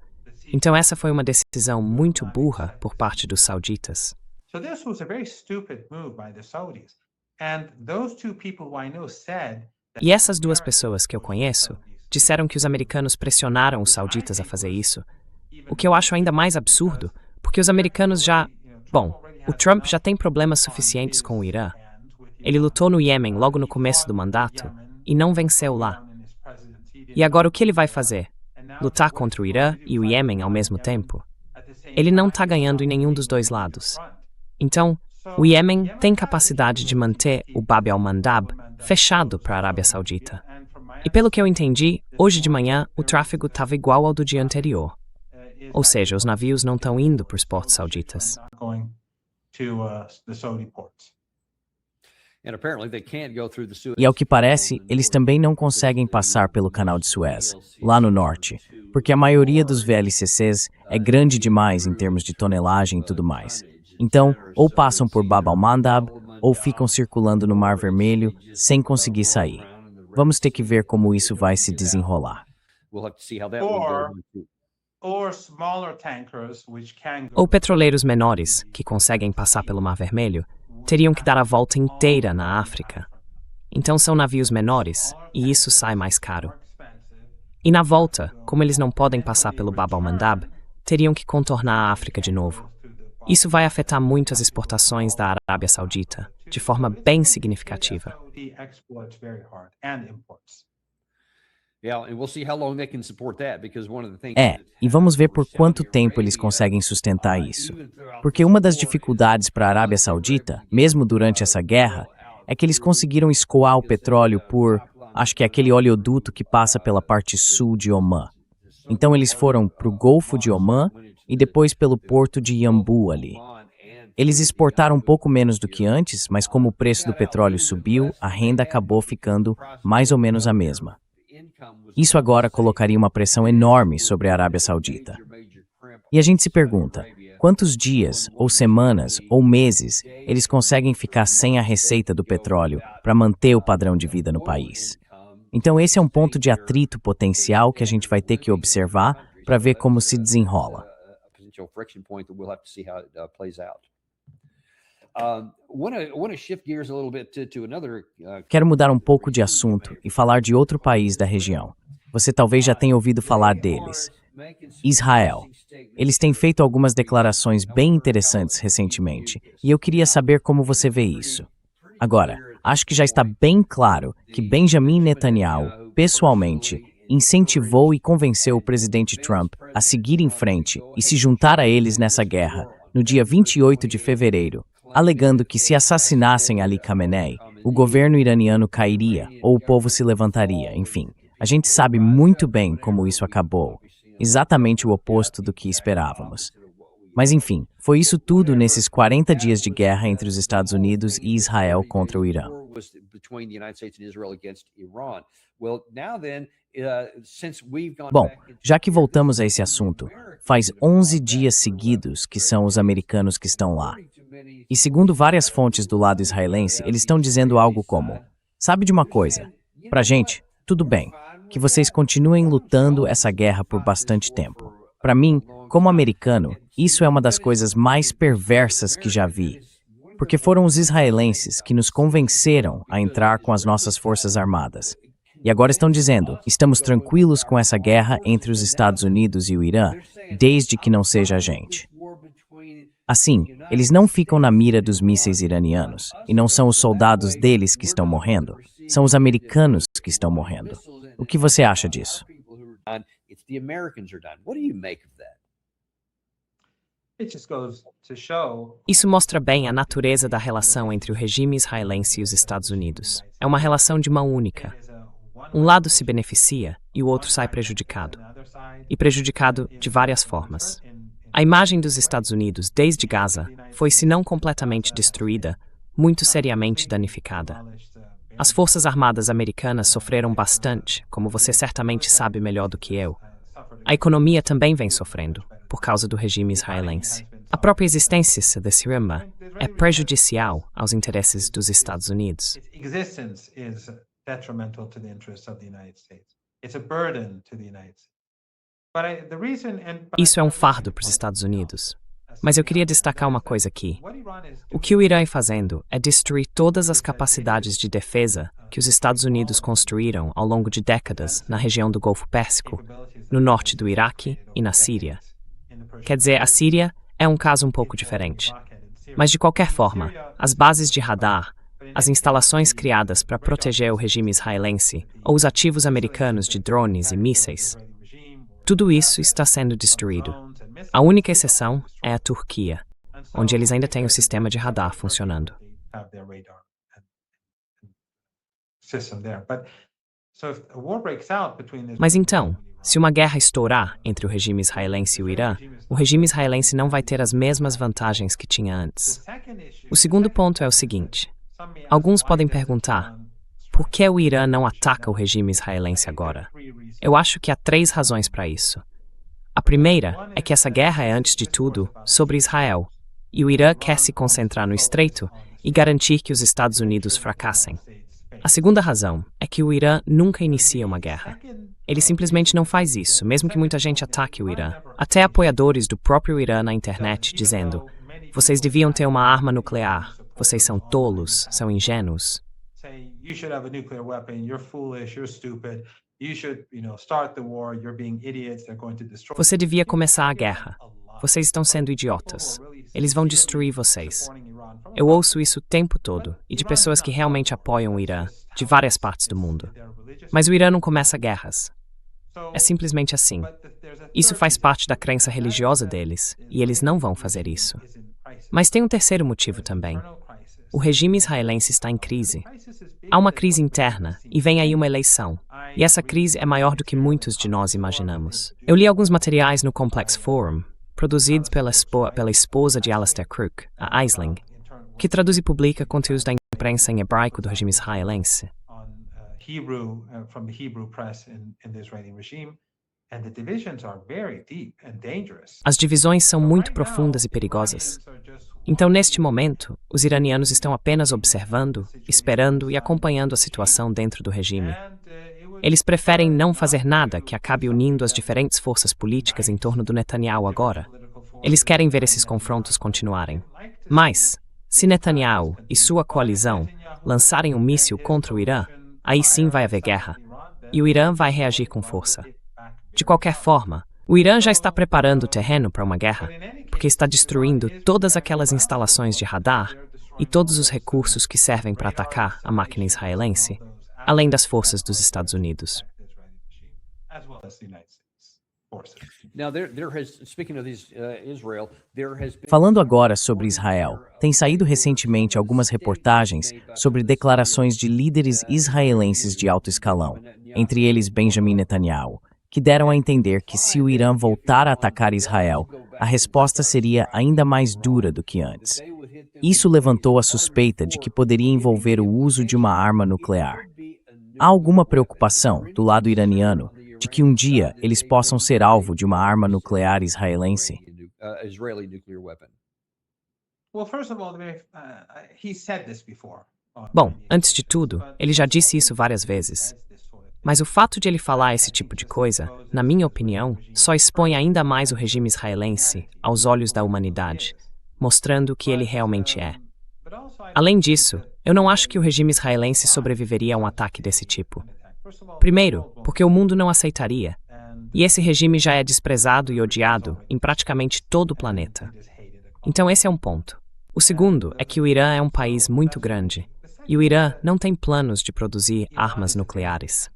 Então essa foi uma decisão muito burra por parte dos sauditas. E essas 2 pessoas que eu conheço disseram que os americanos pressionaram os sauditas a fazer isso, o que eu acho ainda mais absurdo, porque os americanos já... Bom, o Trump já tem problemas suficientes com o Irã. Ele lutou no Iêmen logo no começo do mandato e não venceu lá. E agora o que ele vai fazer? Lutar contra o Irã e o Iêmen ao mesmo tempo? Ele não está ganhando em nenhum dos 2 lados. Então, o Iêmen tem capacidade de manter o Bab al-Mandab fechado para a Arábia Saudita. E pelo que eu entendi, hoje de manhã o tráfego estava igual ao do dia anterior. Ou seja, os navios não estão indo para os portos sauditas. E ao que parece, eles também não conseguem passar pelo Canal de Suez, lá no norte, porque a maioria dos VLCCs é grande demais em termos de tonelagem e tudo mais. Então, ou passam por Bab al-Mandab, ou ficam circulando no Mar Vermelho sem conseguir sair. Vamos ter que ver como isso vai se desenrolar. Ou petroleiros menores, que conseguem passar pelo Mar Vermelho, teriam que dar a volta inteira na África. Então são navios menores, e isso sai mais caro. E na volta, como eles não podem passar pelo Bab al-Mandab, teriam que contornar a África de novo. Isso vai afetar muito as exportações da Arábia Saudita. de forma bem significativa. Saudi exports very hard and imports. E vamos ver por quanto tempo eles conseguem sustentar isso. Porque uma das dificuldades para a Arábia Saudita, mesmo durante essa guerra, é que eles conseguiram escoar o petróleo por, acho que é aquele oleoduto que passa pela parte sul de Omã. Então eles foram para o Golfo de Omã e depois pelo porto de Yanbu ali. Eles exportaram um pouco menos do que antes, mas como o preço do petróleo subiu, a renda acabou ficando mais ou menos a mesma. Isso agora colocaria uma pressão enorme sobre a Arábia Saudita. E a gente se pergunta, quantos dias, ou semanas, ou meses eles conseguem ficar sem a receita do petróleo para manter o padrão de vida no país? Então esse é um ponto de atrito potencial que a gente vai ter que observar para ver como se desenrola. Quero mudar um pouco de assunto e falar de outro país da região. Você talvez já tenha ouvido falar deles. Israel. Eles têm feito algumas declarações bem interessantes recentemente, e eu queria saber como você vê isso. Agora, acho que já está bem claro que Benjamin Netanyahu, pessoalmente, incentivou e convenceu o presidente Trump a seguir em frente e se juntar a eles nessa guerra, no dia 28 de fevereiro, alegando que se assassinassem Ali Khamenei, o governo iraniano cairia ou o povo se levantaria, enfim. A gente sabe muito bem como isso acabou, exatamente o oposto do que esperávamos. Mas enfim, foi isso tudo nesses 40 dias de guerra entre os Estados Unidos e Israel contra o Irã. Bom, já que voltamos a esse assunto, faz 11 dias seguidos que são os americanos que estão lá. E segundo várias fontes do lado israelense, eles estão dizendo algo como: sabe de uma coisa? Pra gente, tudo bem, que vocês continuem lutando essa guerra por bastante tempo. Pra mim, como americano, isso é uma das coisas mais perversas que já vi. Porque foram os israelenses que nos convenceram a entrar com as nossas forças armadas. E agora estão dizendo, estamos tranquilos com essa guerra entre os Estados Unidos e o Irã, desde que não seja a gente. Assim, eles não ficam na mira dos mísseis iranianos, e não são os soldados deles que estão morrendo, são os americanos que estão morrendo. O que você acha disso? Isso mostra bem a natureza da relação entre o regime israelense e os Estados Unidos. É uma relação de mão única. Um lado se beneficia e o outro sai prejudicado. E prejudicado de várias formas. A imagem dos Estados Unidos, desde Gaza, foi, se não completamente destruída, muito seriamente danificada. As Forças Armadas americanas sofreram bastante, como você certamente sabe melhor do que eu. A economia também vem sofrendo, por causa do regime israelense. A própria existência desse regime é prejudicial aos interesses dos Estados Unidos. Isso é um fardo para os Estados Unidos. Mas eu queria destacar uma coisa aqui. O que o Irã está fazendo é destruir todas as capacidades de defesa que os Estados Unidos construíram ao longo de décadas na região do Golfo Pérsico, no norte do Iraque e na Síria. Quer dizer, a Síria é um caso um pouco diferente. Mas, de qualquer forma, as bases de radar, as instalações criadas para proteger o regime israelense ou os ativos americanos de drones e mísseis, tudo isso está sendo destruído. A única exceção é a Turquia, onde eles ainda têm o sistema de radar funcionando. Mas então, se uma guerra estourar entre o regime israelense e o Irã, o regime israelense não vai ter as mesmas vantagens que tinha antes. O segundo ponto é o seguinte: alguns podem perguntar, por que o Irã não ataca o regime israelense agora? Eu acho que há 3 razões para isso. A primeira é que essa guerra é, antes de tudo, sobre Israel, e o Irã quer se concentrar no Estreito e garantir que os Estados Unidos fracassem. A segunda razão é que o Irã nunca inicia uma guerra. Ele simplesmente não faz isso, mesmo que muita gente ataque o Irã. Até apoiadores do próprio Irã na internet dizendo: vocês deviam ter uma arma nuclear, vocês são tolos, são ingênuos. Você devia começar a guerra. Vocês estão sendo idiotas. Eles vão destruir vocês. Eu ouço isso o tempo todo, e de pessoas que realmente apoiam o Irã, de várias partes do mundo. Mas o Irã não começa guerras. É simplesmente assim. Isso faz parte da crença religiosa deles, e eles não vão fazer isso. Mas tem um terceiro motivo também. O regime israelense está em crise. Há uma crise interna, e vem aí uma eleição. E essa crise é maior do que muitos de nós imaginamos. Eu li alguns materiais no Complex Forum, produzidos pela esposa de Alastair Crooke, a Aisling, que traduz e publica conteúdos da imprensa em hebraico do regime israelense. From the Hebrew press in the Israeli regime, and the divisions are very deep and dangerous. As divisões são muito profundas e perigosas. Então, neste momento, os iranianos estão apenas observando, esperando e acompanhando a situação dentro do regime. Eles preferem não fazer nada que acabe unindo as diferentes forças políticas em torno do Netanyahu agora. Eles querem ver esses confrontos continuarem. Mas, se Netanyahu e sua coalizão lançarem um míssil contra o Irã, aí sim vai haver guerra. E o Irã vai reagir com força. De qualquer forma, o Irã já está preparando o terreno para uma guerra, porque está destruindo todas aquelas instalações de radar e todos os recursos que servem para atacar a máquina israelense, além das forças dos Estados Unidos. Falando agora sobre Israel, tem saído recentemente algumas reportagens sobre declarações de líderes israelenses de alto escalão, entre eles Benjamin Netanyahu, que deram a entender que se o Irã voltar a atacar Israel, a resposta seria ainda mais dura do que antes. Isso levantou a suspeita de que poderia envolver o uso de uma arma nuclear. Há alguma preocupação, do lado iraniano, de que um dia eles possam ser alvo de uma arma nuclear israelense? Bom, antes de tudo, ele já disse isso várias vezes. Mas o fato de ele falar esse tipo de coisa, na minha opinião, só expõe ainda mais o regime israelense aos olhos da humanidade, mostrando o que ele realmente é. Além disso, eu não acho que o regime israelense sobreviveria a um ataque desse tipo. Primeiro, porque o mundo não aceitaria. E esse regime já é desprezado e odiado em praticamente todo o planeta. Então esse é um ponto. O segundo é que o Irã é um país muito grande, e o Irã não tem planos de produzir armas nucleares.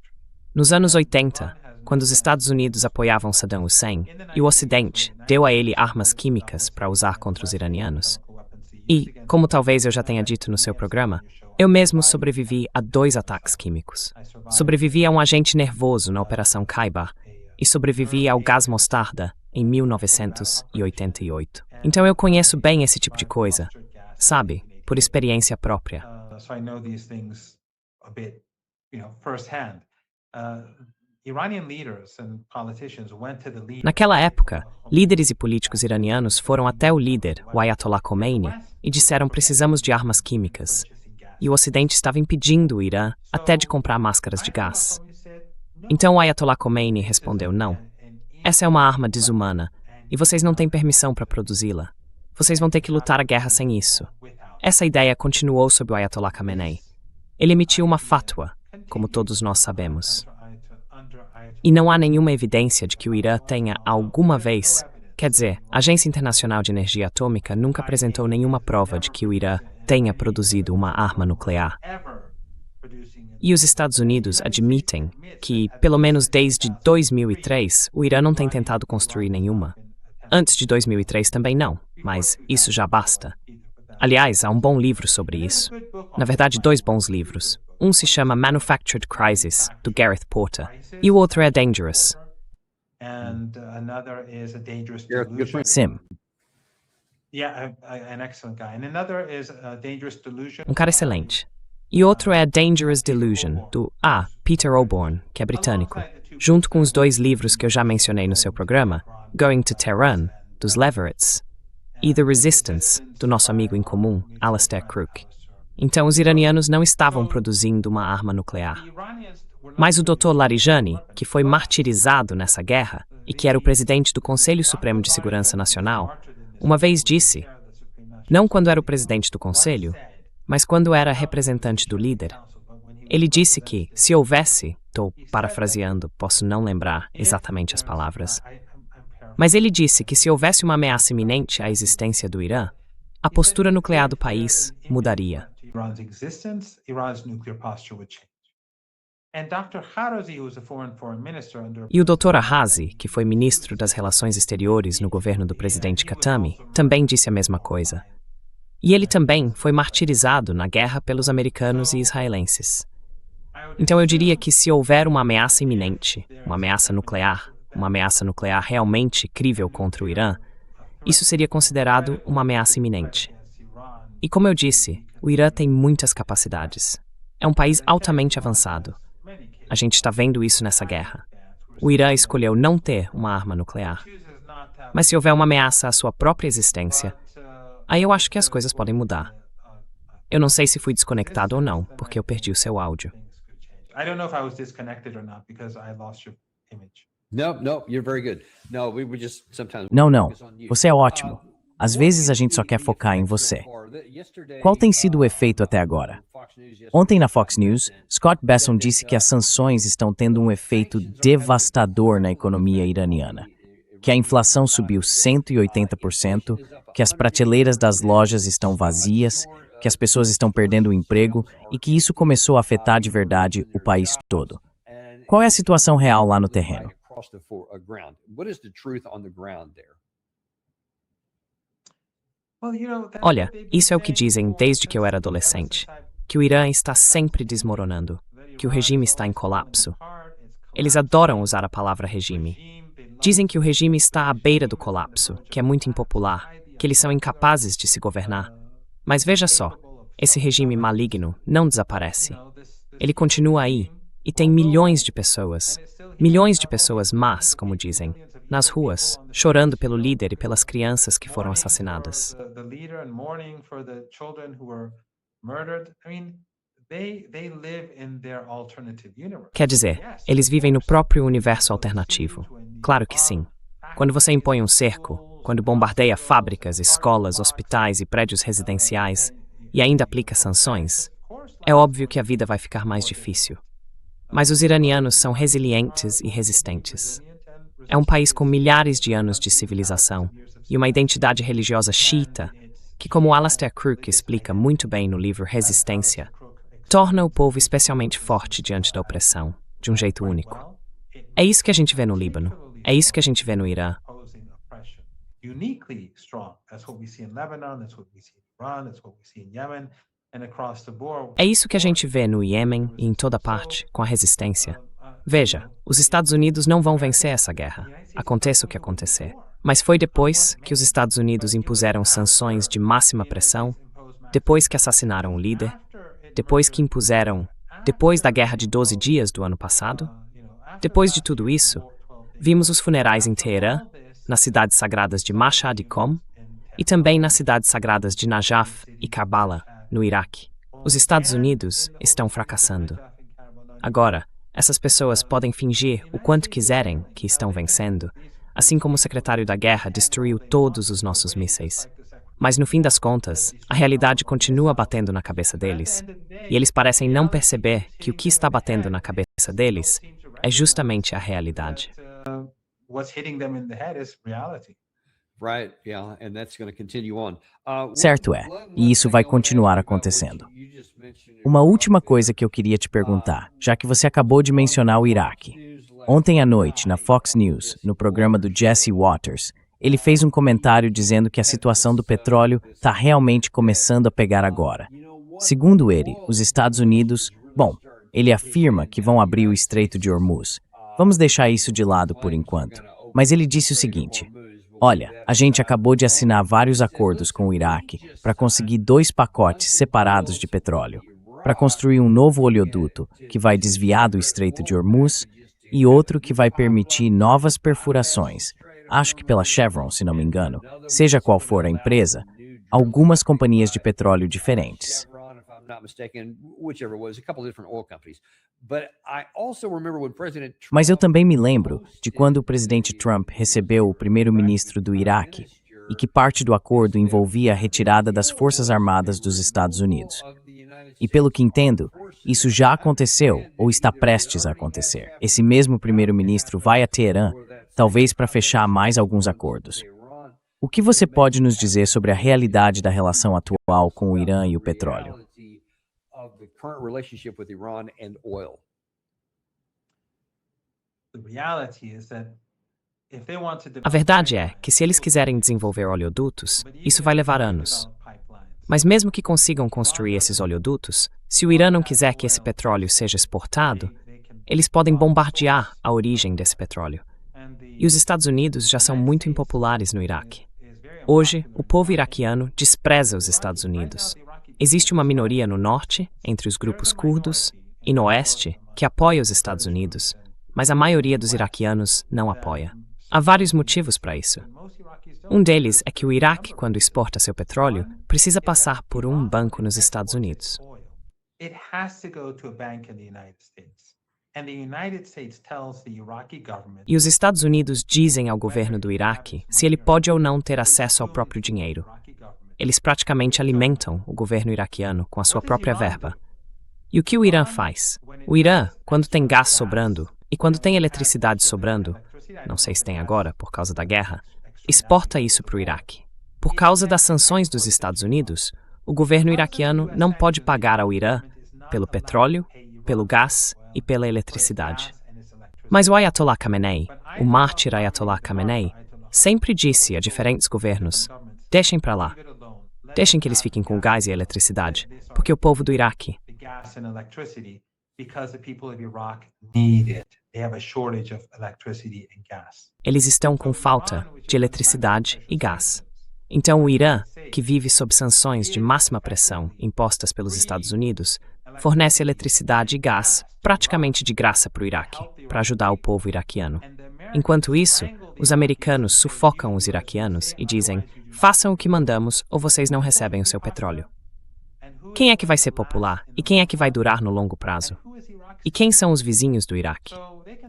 Nos anos 80, quando os Estados Unidos apoiavam Saddam Hussein, e o Ocidente deu a ele armas químicas para usar contra os iranianos. E, como talvez eu já tenha dito no seu programa, eu mesmo sobrevivi a 2 ataques químicos. Sobrevivi a um agente nervoso na Operação Khaybar e sobrevivi ao gás mostarda em 1988. Então eu conheço bem esse tipo de coisa, sabe, por experiência própria. Naquela época, líderes e políticos iranianos foram até o líder, o Ayatollah Khomeini, e disseram: precisamos de armas químicas. E o Ocidente estava impedindo o Irã até de comprar máscaras de gás. Então o Ayatollah Khomeini respondeu: não. Essa é uma arma desumana, e vocês não têm permissão para produzi-la. Vocês vão ter que lutar a guerra sem isso. Essa ideia continuou sob o Ayatollah Khamenei. Ele emitiu uma fatwa, como todos nós sabemos. E não há nenhuma evidência de que o Irã tenha alguma vez, quer dizer, a Agência Internacional de Energia Atômica nunca apresentou nenhuma prova de que o Irã tenha produzido uma arma nuclear. E os Estados Unidos admitem que, pelo menos desde 2003, o Irã não tem tentado construir nenhuma. Antes de 2003 também não, mas isso já basta. Aliás, há um bom livro sobre isso. Na verdade, 2 bons livros. Um se chama Manufactured Crisis, do Gareth Porter, e o outro é Dangerous. Sim. Um cara excelente. E outro é Dangerous Delusion, do Peter Oborne, que é britânico, junto com os 2 livros que eu já mencionei no seu programa, Going to Tehran, dos Leveretts, e The Resistance, do nosso amigo em comum, Alastair Crooke. Então, os iranianos não estavam produzindo uma arma nuclear. Mas o Dr. Larijani, que foi martirizado nessa guerra e que era o presidente do Conselho Supremo de Segurança Nacional, uma vez disse, não quando era o presidente do Conselho, mas quando era representante do líder, ele disse que, se houvesse, estou parafraseando, posso não lembrar exatamente as palavras, mas ele disse que se houvesse uma ameaça iminente à existência do Irã, a postura nuclear do país mudaria. Iran's existence, Iran's nuclear posture would change. And Dr. Kharrazi, who was a foreign minister under E o Dr. Ahazi, que foi ministro das Relações Exteriores no governo do presidente Khatami, também disse a mesma coisa. E ele também foi martirizado na guerra pelos americanos e israelenses. Então eu diria que se houver uma ameaça iminente, uma ameaça nuclear realmente crível contra o Irã, isso seria considerado uma ameaça iminente. E como eu disse, o Irã tem muitas capacidades. É um país altamente avançado. A gente está vendo isso nessa guerra. O Irã escolheu não ter uma arma nuclear. Mas se houver uma ameaça à sua própria existência, aí eu acho que as coisas podem mudar. Eu não sei se fui desconectado ou não, porque eu perdi o seu áudio. I don't know if I was disconnected or not because I lost your image. No, you're very good. No, we were just sometimes. Não, você é ótimo. Às vezes a gente só quer focar em você. Qual tem sido o efeito até agora? Ontem na Fox News, Scott Besson disse que as sanções estão tendo um efeito devastador na economia iraniana, que a inflação subiu 180%, que as prateleiras das lojas estão vazias, que as pessoas estão perdendo o emprego e que isso começou a afetar de verdade o país todo. Qual é a situação real lá no terreno? Olha, isso é o que dizem desde que eu era adolescente, que o Irã está sempre desmoronando, que o regime está em colapso. Eles adoram usar a palavra regime. Dizem que o regime está à beira do colapso, que é muito impopular, que eles são incapazes de se governar. Mas veja só, esse regime maligno não desaparece. Ele continua aí, e tem milhões de pessoas más, como dizem, nas ruas, chorando pelo líder e pelas crianças que foram assassinadas. The leader and mourning for the children who were murdered. I mean, they live in their alternative universe. Quer dizer, eles vivem no próprio universo alternativo. Claro que sim. Quando você impõe um cerco, quando bombardeia fábricas, escolas, hospitais e prédios residenciais, e ainda aplica sanções, é óbvio que a vida vai ficar mais difícil. Mas os iranianos são resilientes e resistentes. É um país com milhares de anos de civilização e uma identidade religiosa xiita, que, como Alastair Crooke explica muito bem no livro Resistência, torna o povo especialmente forte diante da opressão, de um jeito único. É isso que a gente vê no Líbano, é isso que a gente vê no Irã. Uniquely strong. That's what we see in Lebanon, that's what we see in Iran, that's what we see in Yemen, and across the board. É isso que a gente vê no Iêmen e em toda parte, com a resistência. Veja, os Estados Unidos não vão vencer essa guerra, aconteça o que acontecer. Mas foi depois que os Estados Unidos impuseram sanções de máxima pressão, depois que assassinaram o líder, depois da guerra de 12 dias do ano passado. Depois de tudo isso, vimos os funerais em Teherã, nas cidades sagradas de Mashhad e Qom, e também nas cidades sagradas de Najaf e Karbala, no Iraque. Os Estados Unidos estão fracassando. Agora, essas pessoas podem fingir o quanto quiserem que estão vencendo, assim como o secretário da guerra destruiu todos os nossos mísseis. Mas no fim das contas, a realidade continua batendo na cabeça deles, e eles parecem não perceber que o que está batendo na cabeça deles é justamente a realidade. What's hitting them in the head is reality. Right, yeah, and that's going to continue on. Certo é, e isso vai continuar acontecendo. Uma última coisa que eu queria te perguntar, já que você acabou de mencionar o Iraque. Ontem à noite, na Fox News, no programa do Jesse Waters, ele fez um comentário dizendo que a situação do petróleo está realmente começando a pegar agora. Segundo ele, os Estados Unidos, ele afirma que vão abrir o Estreito de Hormuz. Vamos deixar isso de lado por enquanto. Mas ele disse o seguinte: olha, a gente acabou de assinar vários acordos com o Iraque para conseguir 2 pacotes separados de petróleo, para construir um novo oleoduto que vai desviar do Estreito de Hormuz e outro que vai permitir novas perfurações, acho que pela Chevron, se não me engano, seja qual for a empresa, algumas companhias de petróleo diferentes. Mas eu também me lembro de quando o presidente Trump recebeu o primeiro-ministro do Iraque e que parte do acordo envolvia a retirada das Forças Armadas dos Estados Unidos. E pelo que entendo, isso já aconteceu ou está prestes a acontecer. Esse mesmo primeiro-ministro vai a Teherã, talvez para fechar mais alguns acordos. O que você pode nos dizer sobre a realidade da relação atual com o Irã e o petróleo? Of the current relationship with Iran and oil. A verdade é que se eles quiserem desenvolver oleodutos, isso vai levar anos. Mas mesmo que consigam construir esses oleodutos, se o Irã não quiser que esse petróleo seja exportado, eles podem bombardear a origem desse petróleo. E os Estados Unidos já são muito impopulares no Iraque. Hoje, o povo iraquiano despreza os Estados Unidos. Existe uma minoria no norte, entre os grupos curdos, e no oeste, que apoia os Estados Unidos, mas a maioria dos iraquianos não apoia. Há vários motivos para isso. Um deles é que o Iraque, quando exporta seu petróleo, precisa passar por um banco nos Estados Unidos. E os Estados Unidos dizem ao governo do Iraque se ele pode ou não ter acesso ao próprio dinheiro. Eles praticamente alimentam o governo iraquiano com a sua própria verba. E o que o Irã faz? O Irã, quando tem gás sobrando e quando tem eletricidade sobrando, não sei se tem agora por causa da guerra, exporta isso para o Iraque. Por causa das sanções dos Estados Unidos, o governo iraquiano não pode pagar ao Irã pelo petróleo, pelo gás e pela eletricidade. Mas o Ayatollah Khamenei, o mártir Ayatollah Khamenei, sempre disse a diferentes governos: deixem para lá. Deixem que eles fiquem com o gás e a eletricidade, porque o povo do Iraque. Eles estão com falta de eletricidade e gás. Então o Irã, que vive sob sanções de máxima pressão impostas pelos Estados Unidos, fornece eletricidade e gás praticamente de graça para o Iraque, para ajudar o povo iraquiano. Enquanto isso, os americanos sufocam os iraquianos e dizem: façam o que mandamos ou vocês não recebem o seu petróleo. Quem é que vai ser popular e quem é que vai durar no longo prazo? E quem são os vizinhos do Iraque?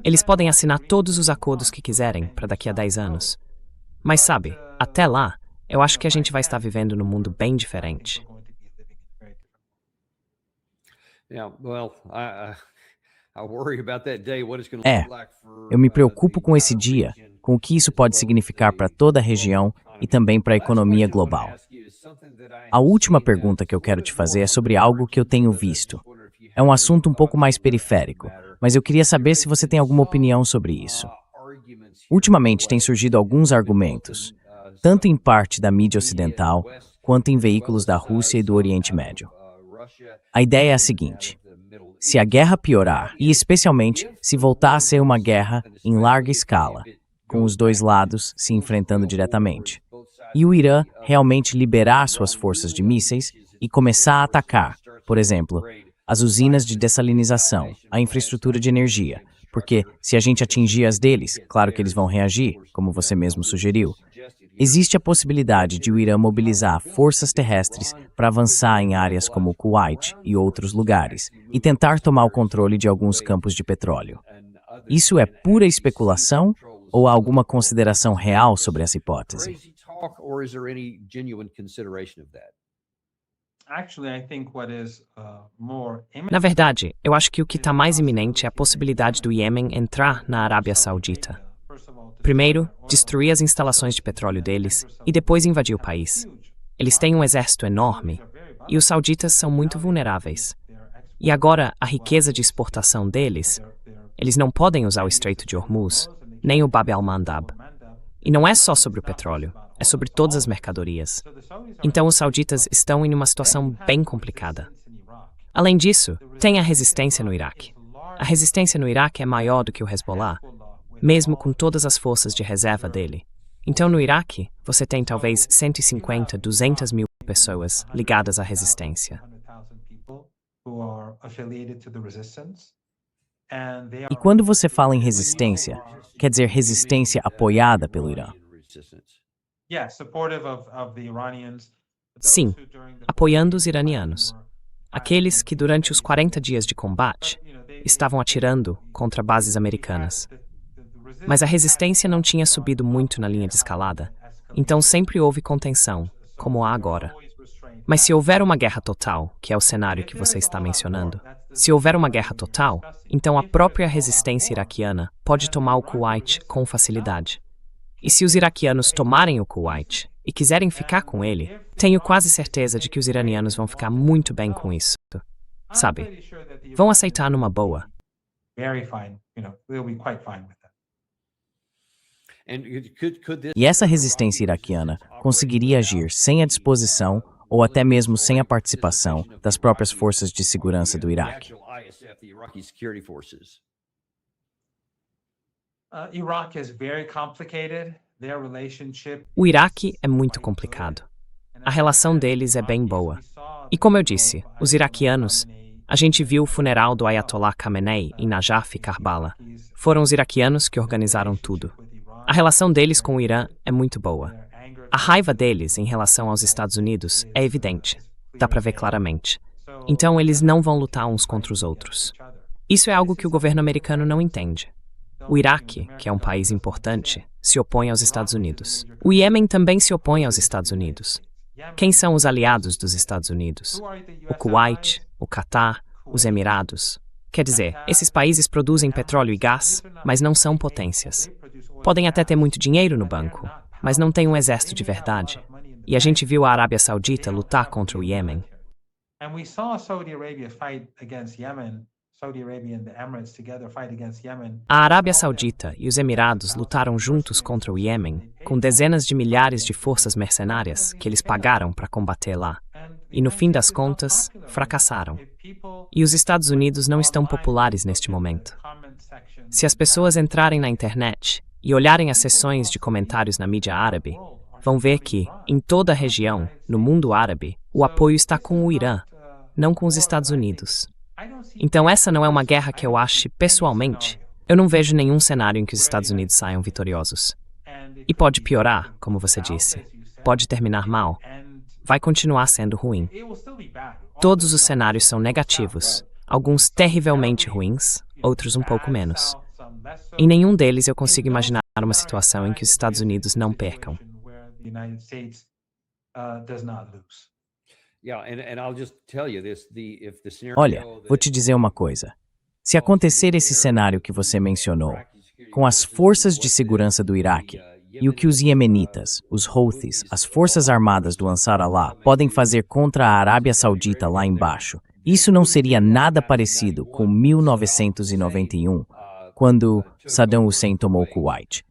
Eles podem assinar todos os acordos que quiserem para daqui a 10 anos. Mas sabe, até lá, eu acho que a gente vai estar vivendo num mundo bem diferente. Eu me preocupo com esse dia, com o que isso pode significar para toda a região e também para a economia global. A última pergunta que eu quero te fazer é sobre algo que eu tenho visto. É um assunto um pouco mais periférico, mas eu queria saber se você tem alguma opinião sobre isso. Ultimamente têm surgido alguns argumentos, tanto em parte da mídia ocidental, quanto em veículos da Rússia e do Oriente Médio. A ideia é a seguinte: se a guerra piorar, e especialmente se voltar a ser uma guerra em larga escala, com os dois lados se enfrentando diretamente, e o Irã realmente liberar suas forças de mísseis e começar a atacar, por exemplo, as usinas de dessalinização, a infraestrutura de energia, porque se a gente atingir as deles, claro que eles vão reagir, como você mesmo sugeriu. Existe a possibilidade de o Irã mobilizar forças terrestres para avançar em áreas como o Kuwait e outros lugares e tentar tomar o controle de alguns campos de petróleo. Isso é pura especulação ou há alguma consideração real sobre essa hipótese? Na verdade, eu acho que o que está mais iminente é a possibilidade do Iêmen entrar na Arábia Saudita. Primeiro, destruir as instalações de petróleo deles e depois invadir o país. Eles têm um exército enorme e os sauditas são muito vulneráveis. E agora, a riqueza de exportação deles, eles não podem usar o Estreito de Hormuz, nem o Bab al-Mandab. E não é só sobre o petróleo, é sobre todas as mercadorias. Então os sauditas estão em uma situação bem complicada. Além disso, tem a resistência no Iraque. A resistência no Iraque é maior do que o Hezbollah, mesmo com todas as forças de reserva dele. Então no Iraque, você tem talvez 150, 200 mil pessoas ligadas à resistência. E quando você fala em resistência, quer dizer resistência apoiada pelo Irã? Sim, apoiando os iranianos. Aqueles que durante os 40 dias de combate estavam atirando contra bases americanas. Mas a resistência não tinha subido muito na linha de escalada, então sempre houve contenção, como há agora. Mas se houver uma guerra total, que é o cenário que você está mencionando, se houver uma guerra total, então a própria resistência iraquiana pode tomar o Kuwait com facilidade. E se os iraquianos tomarem o Kuwait e quiserem ficar com ele, tenho quase certeza de que os iranianos vão ficar muito bem com isso. Sabe? Vão aceitar numa boa. Very fine, they'll be quite fine with that. E essa resistência iraquiana conseguiria agir sem a disposição ou até mesmo sem a participação das próprias forças de segurança do Iraque. Iraq is very complicated. Their relationship. O Iraque é muito complicado. A relação deles é bem boa. E como eu disse, os iraquianos, a gente viu o funeral do Ayatollah Khamenei em Najaf e Karbala. Foram os iraquianos que organizaram tudo. A relação deles com o Irã é muito boa. A raiva deles em relação aos Estados Unidos é evidente. Dá pra ver claramente. Então eles não vão lutar uns contra os outros. Isso é algo que o governo americano não entende. O Iraque, que é um país importante, se opõe aos Estados Unidos. O Iêmen também se opõe aos Estados Unidos. Quem são os aliados dos Estados Unidos? O Kuwait, o Catar, os Emirados. Quer dizer, esses países produzem petróleo e gás, mas não são potências. Podem até ter muito dinheiro no banco, mas não têm um exército de verdade. E a gente viu a Arábia Saudita lutar contra o Iêmen. And we saw Saudi Arabia fight against Yemen. Saudi Arabia and the Emirates together fight against Yemen. A Arábia Saudita e os Emirados lutaram juntos contra o Iêmen, com dezenas de milhares de forças mercenárias que eles pagaram para combater lá. E no fim das contas, fracassaram. E os Estados Unidos não estão populares neste momento. Se as pessoas entrarem na internet e olharem as sessões de comentários na mídia árabe, vão ver que, em toda a região, no mundo árabe, o apoio está com o Irã, não com os Estados Unidos. Então essa não é uma guerra que eu ache, pessoalmente. Eu não vejo nenhum cenário em que os Estados Unidos saiam vitoriosos. E pode piorar, como você disse. Pode terminar mal. Vai continuar sendo ruim. Todos os cenários são negativos. Alguns terrivelmente ruins, outros um pouco menos. Em nenhum deles eu consigo imaginar uma situação em que os Estados Unidos não percam. Olha, vou te dizer uma coisa. Se acontecer esse cenário que você mencionou, com as forças de segurança do Iraque e o que os iemenitas, os Houthis, as forças armadas do Ansar Allah podem fazer contra a Arábia Saudita lá embaixo, isso não seria nada parecido com 1991, quando Saddam Hussein tomou Kuwait.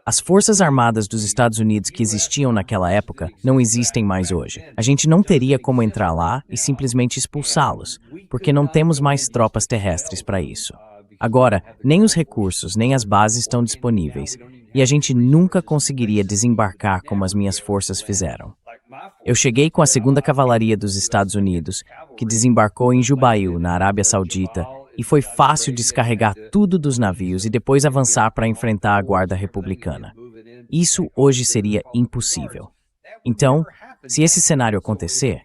As forças armadas dos Estados Unidos que existiam naquela época não existem mais hoje. A gente não teria como entrar lá e simplesmente expulsá-los, porque não temos mais tropas terrestres para isso. Agora, nem os recursos, nem as bases estão disponíveis, e a gente nunca conseguiria desembarcar como as minhas forças fizeram. Eu cheguei com a 2ª Cavalaria dos Estados Unidos, que desembarcou em Jubail, na Arábia Saudita, e foi fácil descarregar tudo dos navios e depois avançar para enfrentar a Guarda Republicana. Isso hoje seria impossível. Então, se esse cenário acontecer,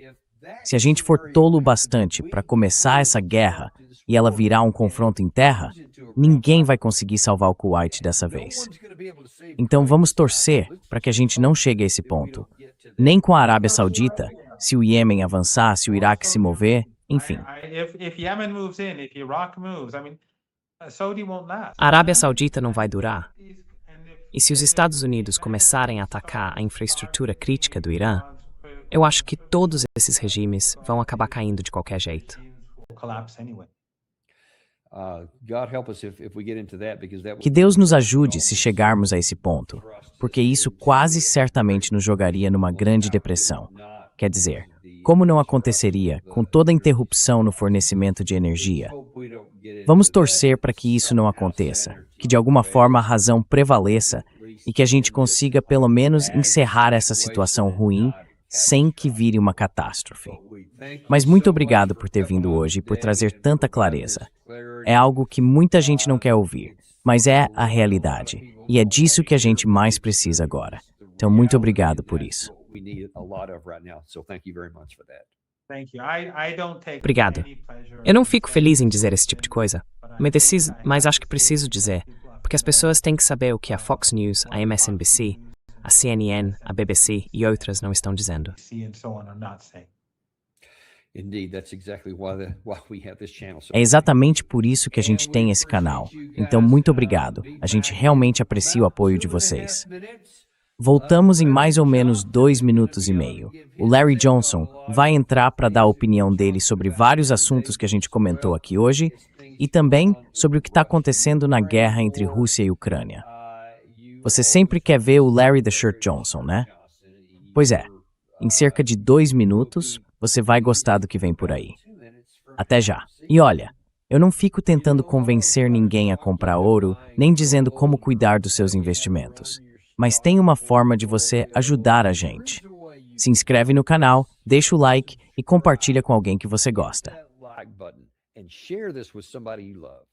se a gente for tolo bastante para começar essa guerra e ela virar um confronto em terra, ninguém vai conseguir salvar o Kuwait dessa vez. Então vamos torcer para que a gente não chegue a esse ponto. Nem com a Arábia Saudita, se o Iêmen avançar, se o Iraque se mover, enfim. A Arábia Saudita não vai durar. E se os Estados Unidos começarem a atacar a infraestrutura crítica do Irã, eu acho que todos esses regimes vão acabar caindo de qualquer jeito. Que Deus nos ajude se chegarmos a esse ponto, porque isso quase certamente nos jogaria numa grande depressão. Quer dizer, como não aconteceria com toda a interrupção no fornecimento de energia? Vamos torcer para que isso não aconteça, que de alguma forma a razão prevaleça e que a gente consiga pelo menos encerrar essa situação ruim sem que vire uma catástrofe. Mas muito obrigado por ter vindo hoje e por trazer tanta clareza. É algo que muita gente não quer ouvir, mas é a realidade, e é disso que a gente mais precisa agora. Então, muito obrigado por isso. Obrigado. Eu não fico feliz em dizer esse tipo de coisa, mas acho que preciso dizer, porque as pessoas têm que saber o que a Fox News, a MSNBC, a CNN, a BBC e outras não estão dizendo. Indeed, that's exactly why we have this channel. So É exatamente por isso que a gente tem esse canal. Então, muito obrigado. A gente realmente aprecia o apoio de vocês. Voltamos em mais ou menos 2 minutos e meio. O Larry Johnson vai entrar para dar a opinião dele sobre vários assuntos que a gente comentou aqui hoje e também sobre o que está acontecendo na guerra entre Rússia e Ucrânia. Você sempre quer ver o Larry the Shirt Johnson, né? Pois é, em cerca de 2 minutos, você vai gostar do que vem por aí. Até já. E olha, eu não fico tentando convencer ninguém a comprar ouro, nem dizendo como cuidar dos seus investimentos. Mas tem uma forma de você ajudar a gente. Se inscreve no canal, deixa o like e compartilha com alguém que você gosta. that like button and share this with somebody you love.